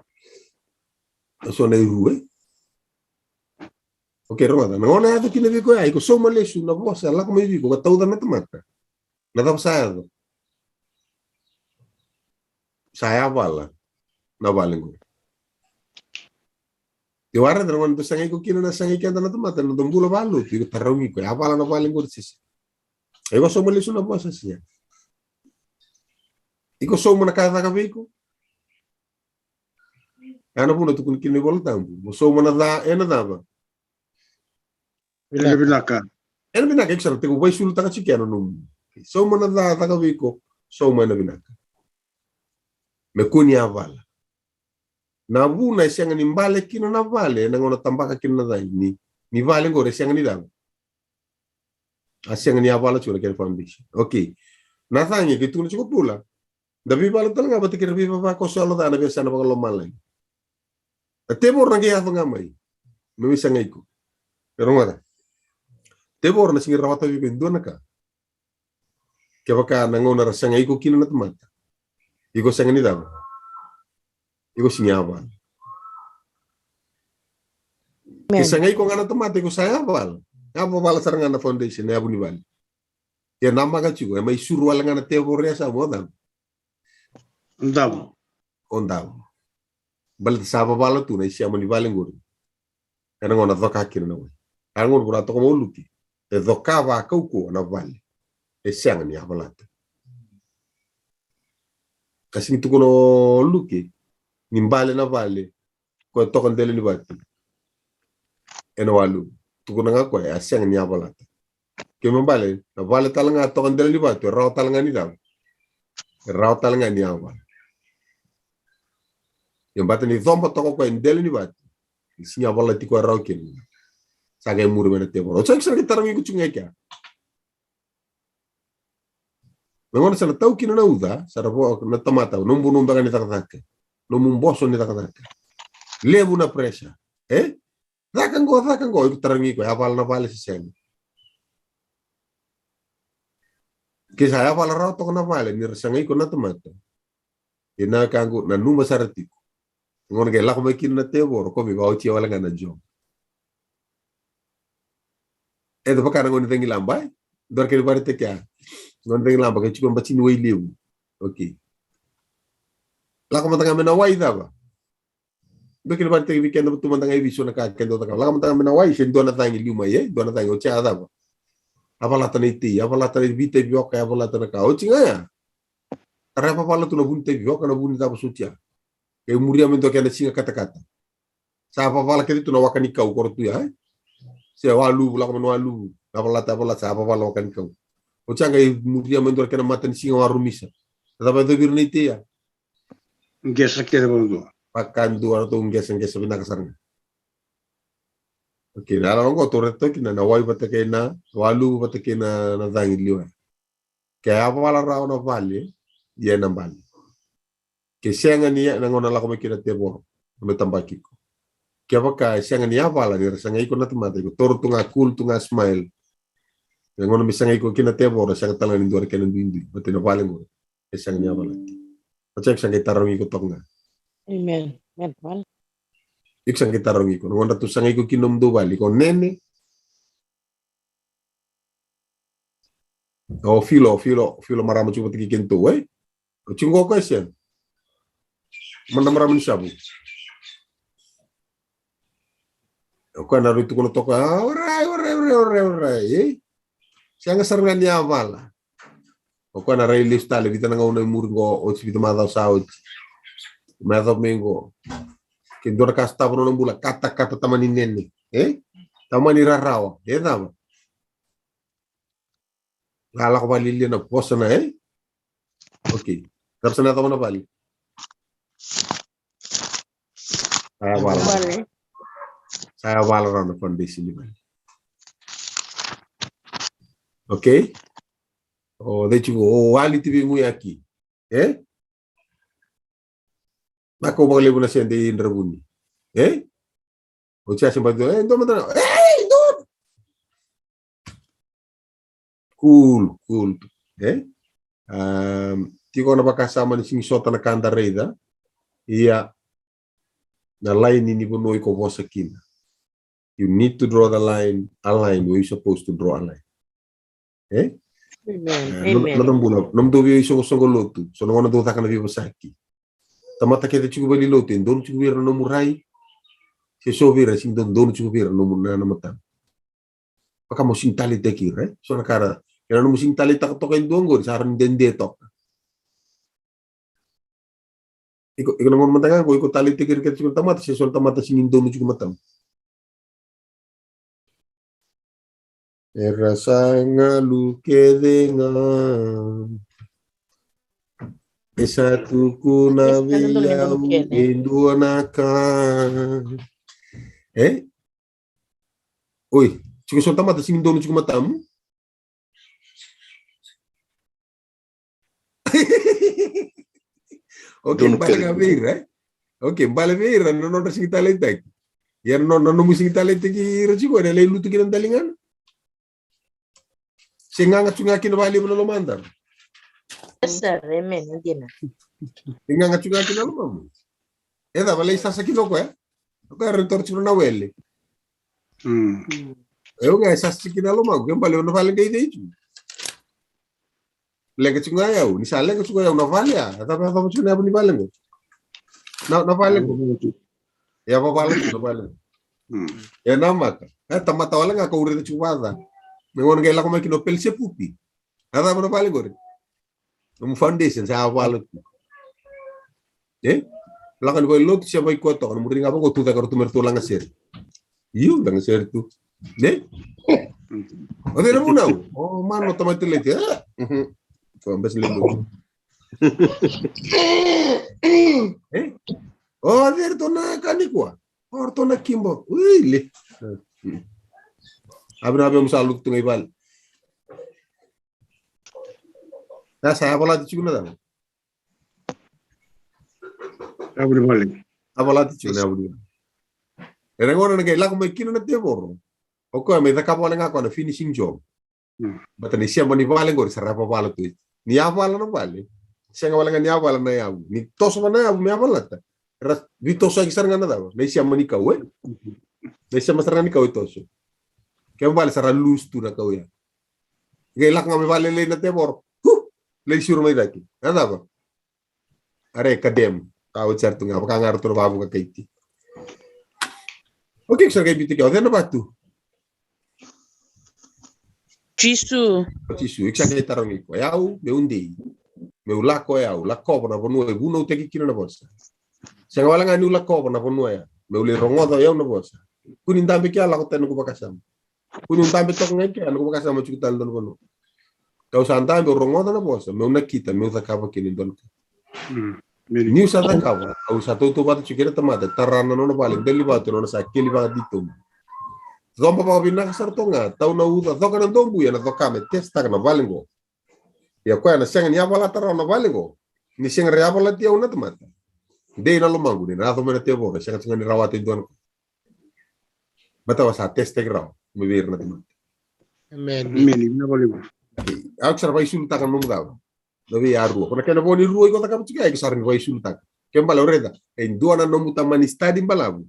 So na iru. Okay, Roma, nangona ato kinabi ko ay ko so malesu na bosa la ko may ko tao da matamata. Na tapsado. Saya bala. Na balen ko. Yo ara da man to sangay ko kina na sangay kanta na tamata no dombulo balo, ko tarawi ko. Ya bala na balen ko sis. Ay ko so malesu na bosa siya. Iko so mo nakakakabi ko. Ano po na tukun kiniboltan po. So mo na da ba? Binaka. Ano binaka ekstra te ko bay sulta ka chikiano num. So mo na da takabi ko. So mo na binaka. Me kunya vala. Na buna siyang ni mbale kino na vale na ngona tambaka kino na dai ni vale ngore siyang ni daw. Asyang ni avala chura ken foundation. Okay. Nathanya gitu ni cukup pula. Dabi bala talaga ba tikir bi ba ko solo da na bisa na bagalo malay. Tebor na giya nga may. Mimisa ngay ko. Pero nga. Tebor na singi rawata bi ben na ka. Kaya baka nangona ra sangay ko kino na tamata. Iko sangay ni daw. Iko sinyawa. Kisangay ko nga na tamata ko saya bal. Apa bala sarang na foundation na abu ni bal. Ya nama ka chugo may surwal nga na tebor ya sa moda. Ndam. Ondaw. Bal saba bala tu na siya mani baleng guru. Kana ngona doka kino na. Angon gura to ko luki. E doka va kauko na vale. E siang ni abalata. Kasi tu kono luki. Nimbale na vale. Ko to kon dele ni bati. Eno walu. Tu kono nga ko e siang ni abalata. Ke mbale na vale talanga to kon dele ni bati. Raw talanga ni daw. Raw talanga ni awal. Yung bata ni zomba toko ko indele ni bati. Sinya wala ti ko raw kin. Sagay muri mena tebor. O chak sarki tarang ko chungay kya. Nangona sa tau kin na uda, sa rabo na tamata, numbu numba ni takataka. Numumboso ni takataka. Lebu na pressure. Eh? Dakan ko tarang ko apal na pala si sen. Kisa apal raw to na pala ni sangay ko na tamata. Ina kango na numa sarati. Ngon ke lako may kin na tebor ko mi bawchi wala nga na jom. Eto pakana ngoni tengi lambai. Dor ke bari te kya. Ngoni tengi lambai ke chukon bachin wai liu. Okay. La ko matanga mena wai da ba. Bekil bari te weekend tu matanga vision na ka kendo ta. La ko matanga mena wai sen dona tangi liu mai dona tangi o cha da ba. Apa la tani ti, apa la tani vite bioka, apa la tani ka. O chinga ya. Tara apa pala tu na bunte bioka na bunta ba sutia. Ke muria mento ke na singa kata-kata. Sa apa pala ke tu na wakani kau kortu ya. Se walu la ko walu. Apa la sa apa pala wakani kau. O changa muria mento ke na matan singa warumisa. Tata to birniti ya. Gesa ke bondo. Pakan dua atau ngesa bina kasarna. Oke, na lang ko toreto kina na wai batake na walu batake na dangi liwa. Kaya apa wala raw na vale, dia na vale. Ke senga niya na ngona la ko makina tebo, me tambaki ko. Kaya baka senga niya wala ni rasanga iko na tumata ko toro tunga cool tunga smile. Na ngona misanga iko kina tebo rasanga talan indor kena bindi, batina vale ngo. Senga niya wala. Pacak sanga tarong iko tonga. Amen. Amen. Wal. Iksang kitarong iko. Ngonda tu sang iko kinom do bali ko nene. O filo maramo chupa tiki kento eh. O chingo ko sen. Manda maramo ni sabu. O kana ritu kono toka orai eh. Sianga sarangan ni avala. O kana rai lista le vitana ngona murgo o chipita madao sao. Madao mengo. Kendor kasta pro nang bula kata-kata tamani nene tamani rarawa tama lala ko bali na posa na okay tapos na tama na bali saya wala na foundation ni bali okay de hecho wali tibi muy aquí Nako bang lebu na siya di Indrabuni. O siya siya ba doon? Doon matana. Doon! Cool. Tiko na ba kasama ni sing sota na kanda reda? Iya. Na line ini bunoy ko bosa kina. You need to draw the line, a line where you're supposed to draw a line. Amen. Nam do vi so lotu. So no do ta kana vi bosaki. Tamata kita cukup beli lotin, don cukup biar nomor rai, sesobir sing don cukup biar nomor na mata. Paka mo sing tali tekir, so na kara, kaya nomor sing tali tak tokain dongo, saran den detok. Iko nomor mata ko iko tali tekir kita cukup tamata, sesol tamata sing don cukup matam. Rasa ngalu kedengan. Satu kuna biyau indua nakan. Oi, cukup solta mata sing dono cukup matamu. Oke, balik kabir, Oke, balik kabir, non sing talenta. Ya non sing talenta ki recibo ada lelu tu kiran talingan. Singanga cungakin bali belum mandar. Sir, amen. Hindi na. Tingnan nga chuga kinalumam. Eda wala isa sa kinoko Ako retor chuno na wele. Nga isa sa kinalumam, kung bali na vale kay dito. Lega chunga yaw, ni sale ka chunga yaw na vale Atapa atapa chunga yaw ni vale mo. Na vale ko. Ya pa vale ko na vale. Ya namaka. Tamata wala nga ka uri chubada. Mengon kay la ko may kinopel se pupi. Atapa na vale ko rin. Foundation sa awal itu, lakan boy lot siapa ikut atau kan mungkin apa kau tuh tak harus mertulang ngasir, iyo dengan ngasir itu, ada yang mau nahu, mana otomatis lagi, kau ambil selingkuh, ada itu nak kanikwa, itu nak kimbo, wih, apa musaluk tuh ibal. Nah, saya apa lagi cukup nada. Apa lagi cukup nada. Era ngora ngai lagu mai kino na tebor. Oko me da kapo nga ko na finishing job. Bata ni siya mani vale ngor sarapa vale tu. Ni avala no vale. Siya nga wala nga ni avala na yabu. Ni toso na yabu me avala ta. Era vi toso ay saranga na daw. Ni siya mani kawe. Ni siya masaranga ni kawe toso. Kaya bale sarà luz tu na kau ya. Gelak ngami bale le na tebor. Le suru mai daki. Ada ba? Are kadem. Kau certo ngapa kangar tur babu ka kaiti. Oke, so kayak gitu kau na batu. Jisu. Tisu, iksa kay tarong iko. Yau, me undi. Me ulako yau, lako na ponua e buno teki kino na bosa. Sa wala nga ni ulako na ponua ya. Me uli rongodo yau na bosa. Kunin tambe kya lako tanu ko bakasam. Kunin tambe tok ngai kya ko bakasam chukitan don bono. Kau santai be rongodo na bosa. Me una kita me usa kapa kini don. Ni usa ta kapa. Au sa to batu chukira tamata tarana no balik deli batu no sa kili ba ditum. Zomba pa binak sartonga tau na uda doka na dombu ya na doka me testa na valingo ya kwa na senga nya bala tara na valingo ni senga ria bala tia una tamata de na lomangu ni na do me te bo senga senga ni rawati don bata wasa testa grau me vir na tamata Amen. Na balibu. au sar vai sulta kan mum daw do vi aru ko na boni ruo ko ta kam chikai sar ni vai sulta kembala oreda en duana no mutamani stadi balabu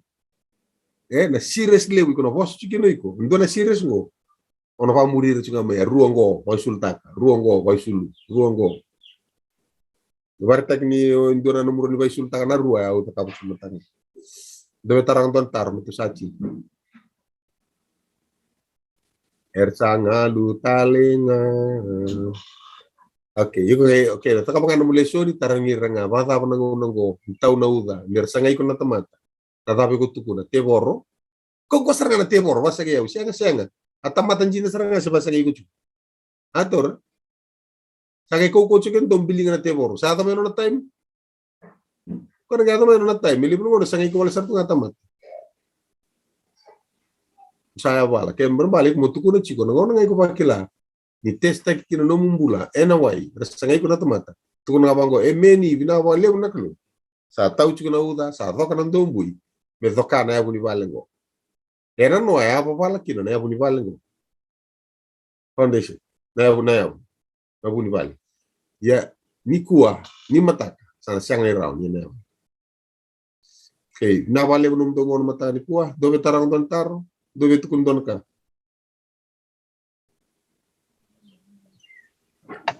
na serious lewi kono vos chikino iko ndona serious ngo ono va murir chunga me ruongo vai sultaka ruongo vai sulu ruongo warta ni ndona no murni vai sultaka na ruwa au ta kabu sultaka debe tarang don tar mutu sachi ersanga lu talenga oke ta kabu kan mulai sori tarangi ranga bata panango nango tau na uda ersanga iko na tamata tatapi ko tukuna teboro kok ko saranga teboro basa kaya sianga atamatan jina saranga sa basa kaya ko ator sa kaya ko chicken dom bilingan na teboro sa ata mayroon na time ko nagata mayroon na time milipin mo sa kaya ko wala sarto atamat saya wala kaya berbalik mo tukuna chiko nangon ngay ko pakila ni testa kina no mumbula enawai sa kaya ko na tamata tukuna nga bango meni binawa lew na kalo sa tau chiko na uda sa doka ng dombui me doka na yabu ni valengo. Era no é a vala aqui, não é a ni valengo. Foundation. Na yabu ni vale. Ya ni kuah, ni mataka. Sana siang ni raw ni na. Okay, na vale num dongon mata ni kuah, dobe tarang don taro, dobe tukun don ka.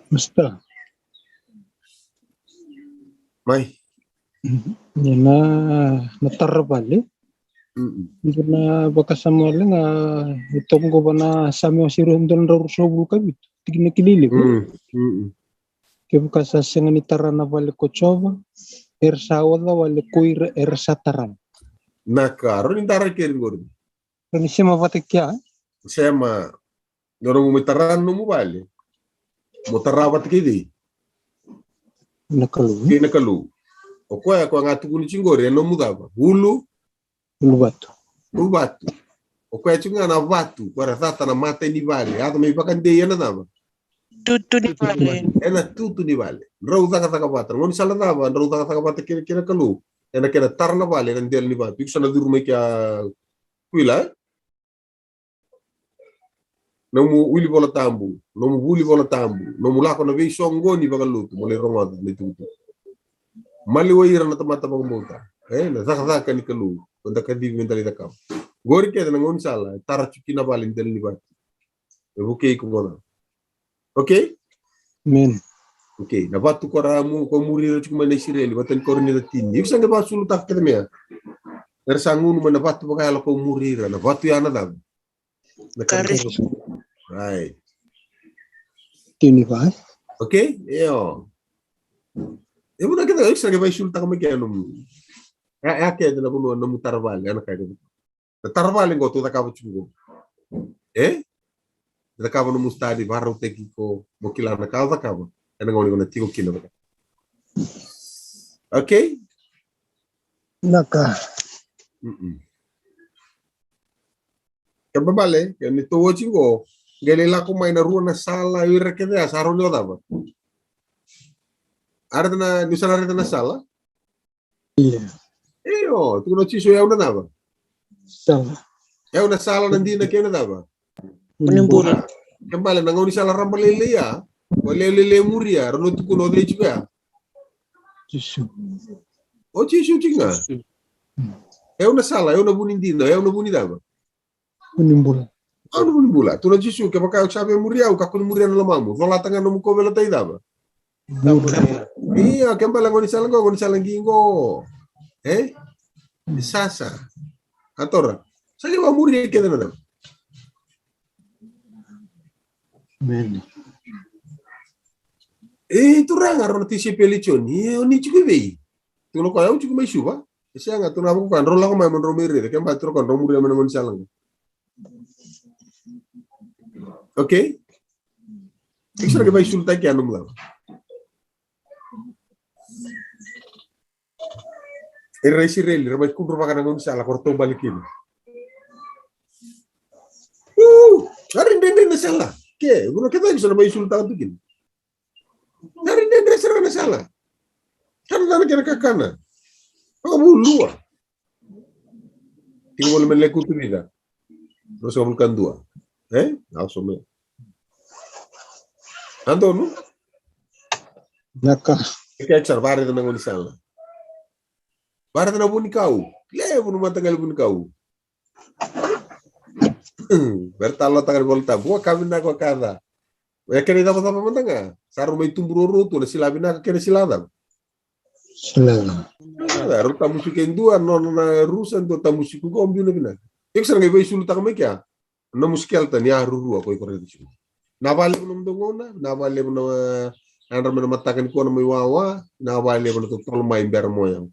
Basta. Mai. Yan na natarabali. Hindi na baka sa mga nga itong ko ba na sa mga sirundon na rusobul kami. Tigil na kilili ko. Kaya baka sa siya nga nitaran na balik ko choba. Ersawa na balik ko ersataran. Nakaro ni taray kirin ko rin. Kani siya mabatik kya. Siya dorong umitaran no mo bali. Mutarawat kidi. Nakalu. Kaya nakalu. O kwa nga tukuni chingori, ano mo daba? Hulu? Ulubato. Ulubato. O kwa chunga na vatu, para tata na mata ni vale. Ato may pakandeya na daba. Tutu ni vale. Ena tutu ni vale. Rau taka bata. Ngoni sala daba, rau taka bata kira kalu. Ena kira tar na vale, nandel ni vatu. Iksa na durumay kya kuila. Nomu uli bola tambu. Nomu buli bola tambu. Nomu lako na vei songoni bagalutu. Mole rongoda, ni tutu. Maliwira na tamata pagmuta. Na zaka ni kalu. Kunda kadi mentali da kam. Gori kaya na ngon sala. Tara chuki na balin del ni bat. Buke ko mona. Okay? Amen. Okay. Na batu ko ramu ko murira chukuma na Israeli. Batan ko rin na tindi. Ibsa nga ba sulutak kita miya? Nersangun mo na batu pa kaya ko murira. Na batu yana dam. Right. Tini ba? Okay? Iyo. Ibu na kita ekstra kaya sulta kami kaya nung kaya na puno na mutarvali ano kaya ko tarvali ko to takabo chungo takabo no mustadi barro tekiko mokila na kauza kabo ana ngoni na tiko kino okay Naka. kababale ni to chingo gelela ko may na ruwa na sala ira kaya saro nyo daba arda na nisala rita na sala Iya. Tu no chiso yaw na daba. Sala. Yaw na sala nandi na kaya na daba. Menimbula. Kembali nangau ni sala rambalele ya. Walele muria rono tu kuno de juga. Jisu. O chiso chinga. Yaw na sala, yaw na bunindina, yaw na bunidaba. Menimbula. Ano mo bula? Tuna Jisu ke baka sabe muriau ka kun murian lamamu. Vola tanga no ko vela tai daba. Iya, ke mbala ngoni salang gingo. Sasa. Atora. Sali wa muri ke dana. Amen. Turang aron tisi pelichoni, oni chukubei. Tuno ko yau chukumai shuba. Sia nga tuna ko kan rola ko mai mon romere ke mba tro kon romuri men ngoni salang. Okay? Ekstra ke bai sulta ke anum la. Irreisireli, ramai kubro makan ngoni sala korto balikin. Hari dende na sala. Ke, uno kita bisa bai sulta tukin. Hari dende sera na sala. Kan dana kena kakana. Kamu lua. Tinggal boleh meleku tu vida. Terus kamu kan dua. Langsung me. Antonu? Naka. Kita car bare na ngoni sala. Bare na buni kau. Le bunu matagal buni kau. Bertalo tangan volta. Gua kami na ko kada. Ya kene dapat apa mentanga? Saru mai tumbururu tu na silabina kene silada. Sila. Aro tamu suken dua non na rusan to tamu siku ko ambi na bina. Ekstra ngai bai sulu takme kya. Na muskil tan ya ruru ko ko redi. Na vale no mdongona, na vale no andar men matakan ko na mai wawa, na vale no to tol mai ber moyang.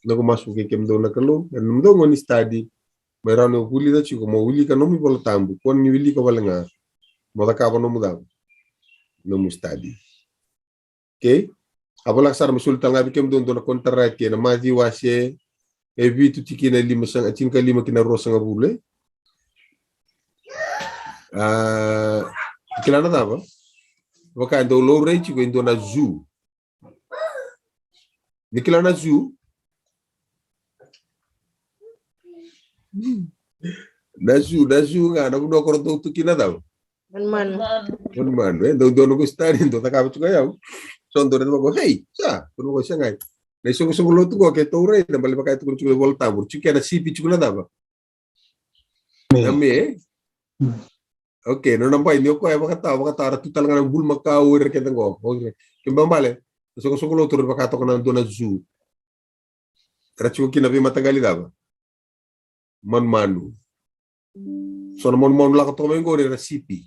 Na ko masuk ke kemdo na kalum, dan mdongo ni study. Merano huli da chiko mo huli ka no mi bola tambu, kon ni huli ka balenga. Mo da ka no muda. No mu study. Okay? Apalagi sar musulta ngabi kem don na kontara ke na maji washe evitu tikina lima sang cinka lima kina rosa ngabule. Kila na taba. Waka ndo low rate ko ndo na zoo. Nikila na zoo. Na zoo nga na kuno ko to tikina daw. Man. Do no ko study ndo takabu ko yaw. Sondo na ko hey sa kuno ko siya ngay na isong lotu ko ke tore na bali bakay to ko volta bur chike na sipi chukuna daba nami okay no nambay niyo ko ay makata ra tutal nga ng bul makau ke tango okay kimbambale isong lotu baka to kana do na zoo tra chuko kinabi matagali daba manu so na mon la ko to mengo na sipi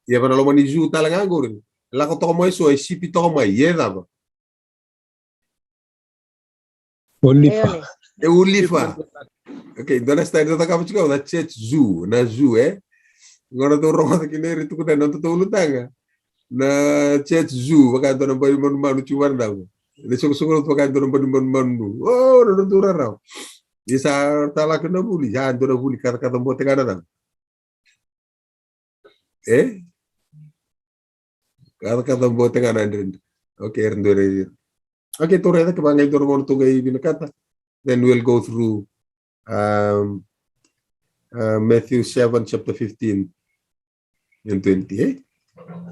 ya bana lo mani zoo talaga ngore la ko to mo so ay sipi to mo yeda ba Olifa. Ulifa. Okay, dona sta dito ka pachiko na church zoo, na zoo ngora to rongo ta kineri tu ko na to ulutanga. Na church zoo baka to na ba mon manu chuwar daw. Ni sugo baka to na ba mon manu. Oh, no to raw. Isa tala ko na buli, ya do na buli kata mbote kana na. Kata mbote kana ndin. Okay, rendore. Okay, to reda kabangay to mo to gay binakata. Then we'll go through Matthew 7 chapter 15 and 20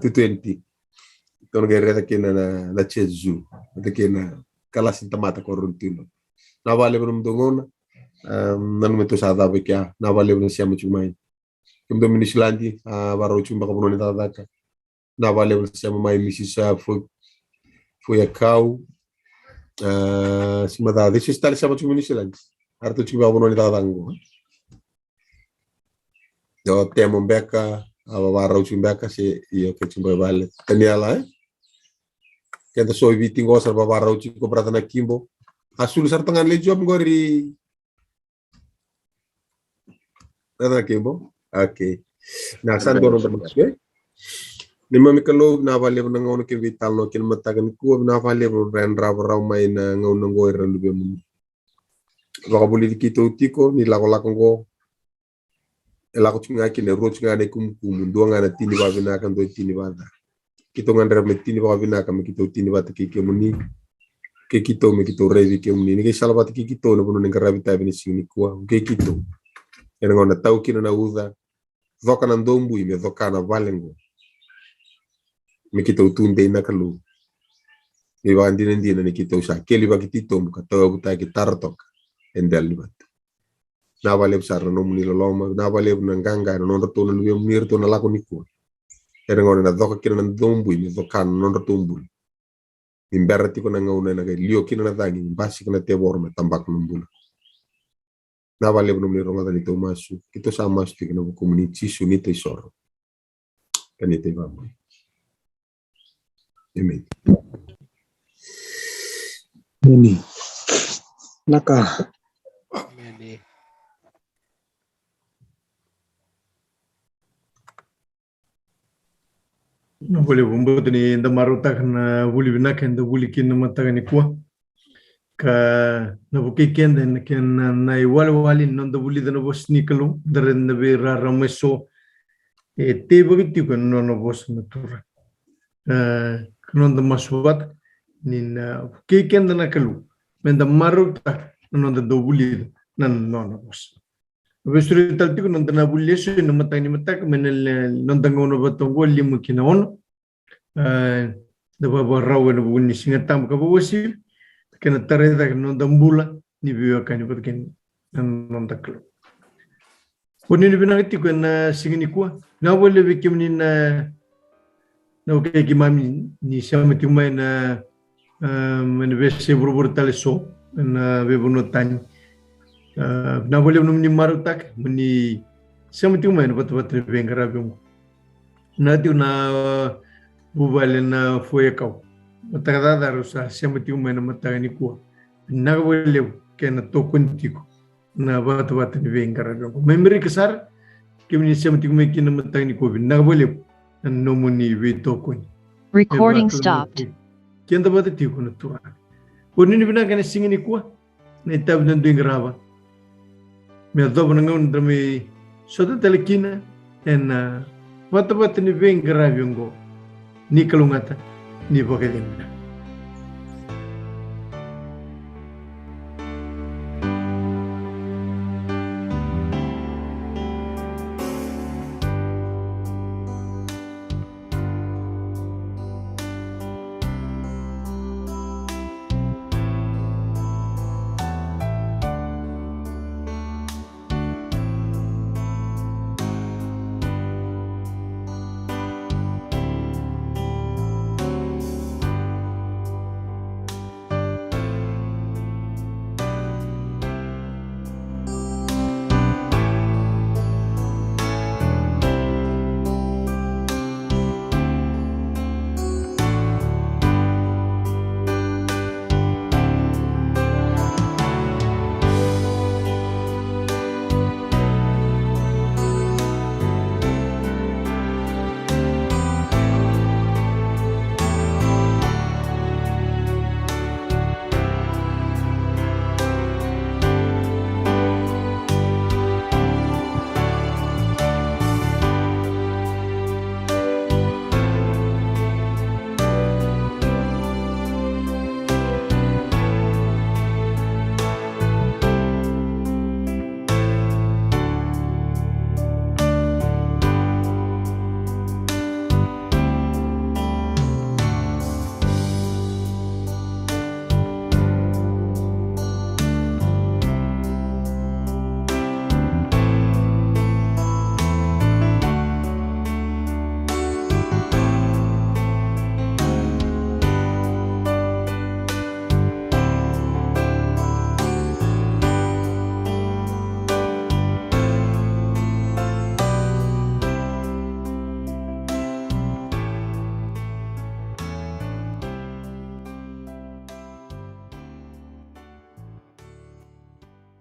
to 20. Ito nga reda kina na Chezu. Ito kina kalasin tamata ko runtuno. Nawali mo nung nanumito sa dabi kya nawali mo siya machumay. Yung Dominishilandi baro chumba ko ni tataka. Nawali mo siya mamay misis sa Fuyakaw. Simada, this is tali sama cuma ini silang. Artu cuma abono ni tatango. Jo temo beka, awaro cuma beka si iyo ke cuma bale. Kaniala Kenta so viting go sa babaro cuma berata na kimbo. Asul sar tangan le job ngori. Berata kimbo. Okay. Nah, san dono bermaksud. Nima mikalo na vale na ngono ke vital no kin matagan ko na vale ren raw may na ngono ngoy ran lube mun baka buli kito tiko ni lako go elako tsinga kin ro tsinga ne kum do nga na tini ba bina kan do tini ba da kito ngandra me tini ba bina kan kito tini ba ke muni ke kito me kito revi ke muni ni ke salba ke kito no bunu ngara vita bini sini ko ke kito en ngona tau kin na uza doka na ndombu ime doka na valengo me kita utunde na kalu iba andina ni kita usa keli ba kitito muka tawa buta gitar tok endal libat na valeu sar no muni loma na valeu na ganga no ratu no yo mir to na lako niku era ngone na doka kina na dombu ni dokan no ratu mbul imberati ko na ngone na lio kina na dangi basi kina te borme tambak numbul na valeu no mir ronga dali to masu kito sa masu kina ko komuniti sunite soro kanite vambo amen Ini. Naka. Amen. Na boleh bumbut ni nda marutak na buli binak nda buli kin na mataga ni kuwa ka na buki ken den ken na iwal wali nda buli da no bos ni kalu dar nda be ra rameso te bagiti ko no no bos na tura no nda masbat ni na buki ken na kalu men da marutak no nda do buli na no no bos Besuri talti ko nanda na bulyeso na matang ni matak menel nanda ngono batong gol limu kinaon da baba rawe na bunyi singatam ka bawasi kena tareda nanda mbula ni biwa kani patken nanda klo Poni ni binagiti ko na singini ko na wale bikim ni na okay kimami ni samati umay na menbese burubur taleso na bebunotan na boleh ni marutak meni semati umay na bat-bat bengara bung na tiu na bubale na foi kau matagada darusa semati umay na matagani ko na boleh kena tokuntiko na bat-bat bengara bung memory kesar kemni semati umay kina matagani ko na boleh no muni we tokun Recording stopped. Kenda batati ko na tura poni ni binagana singini ko na tab na dengrava me adobo nang drami soda telekina en wat ni veng graviongo ni kalungata ni bogedina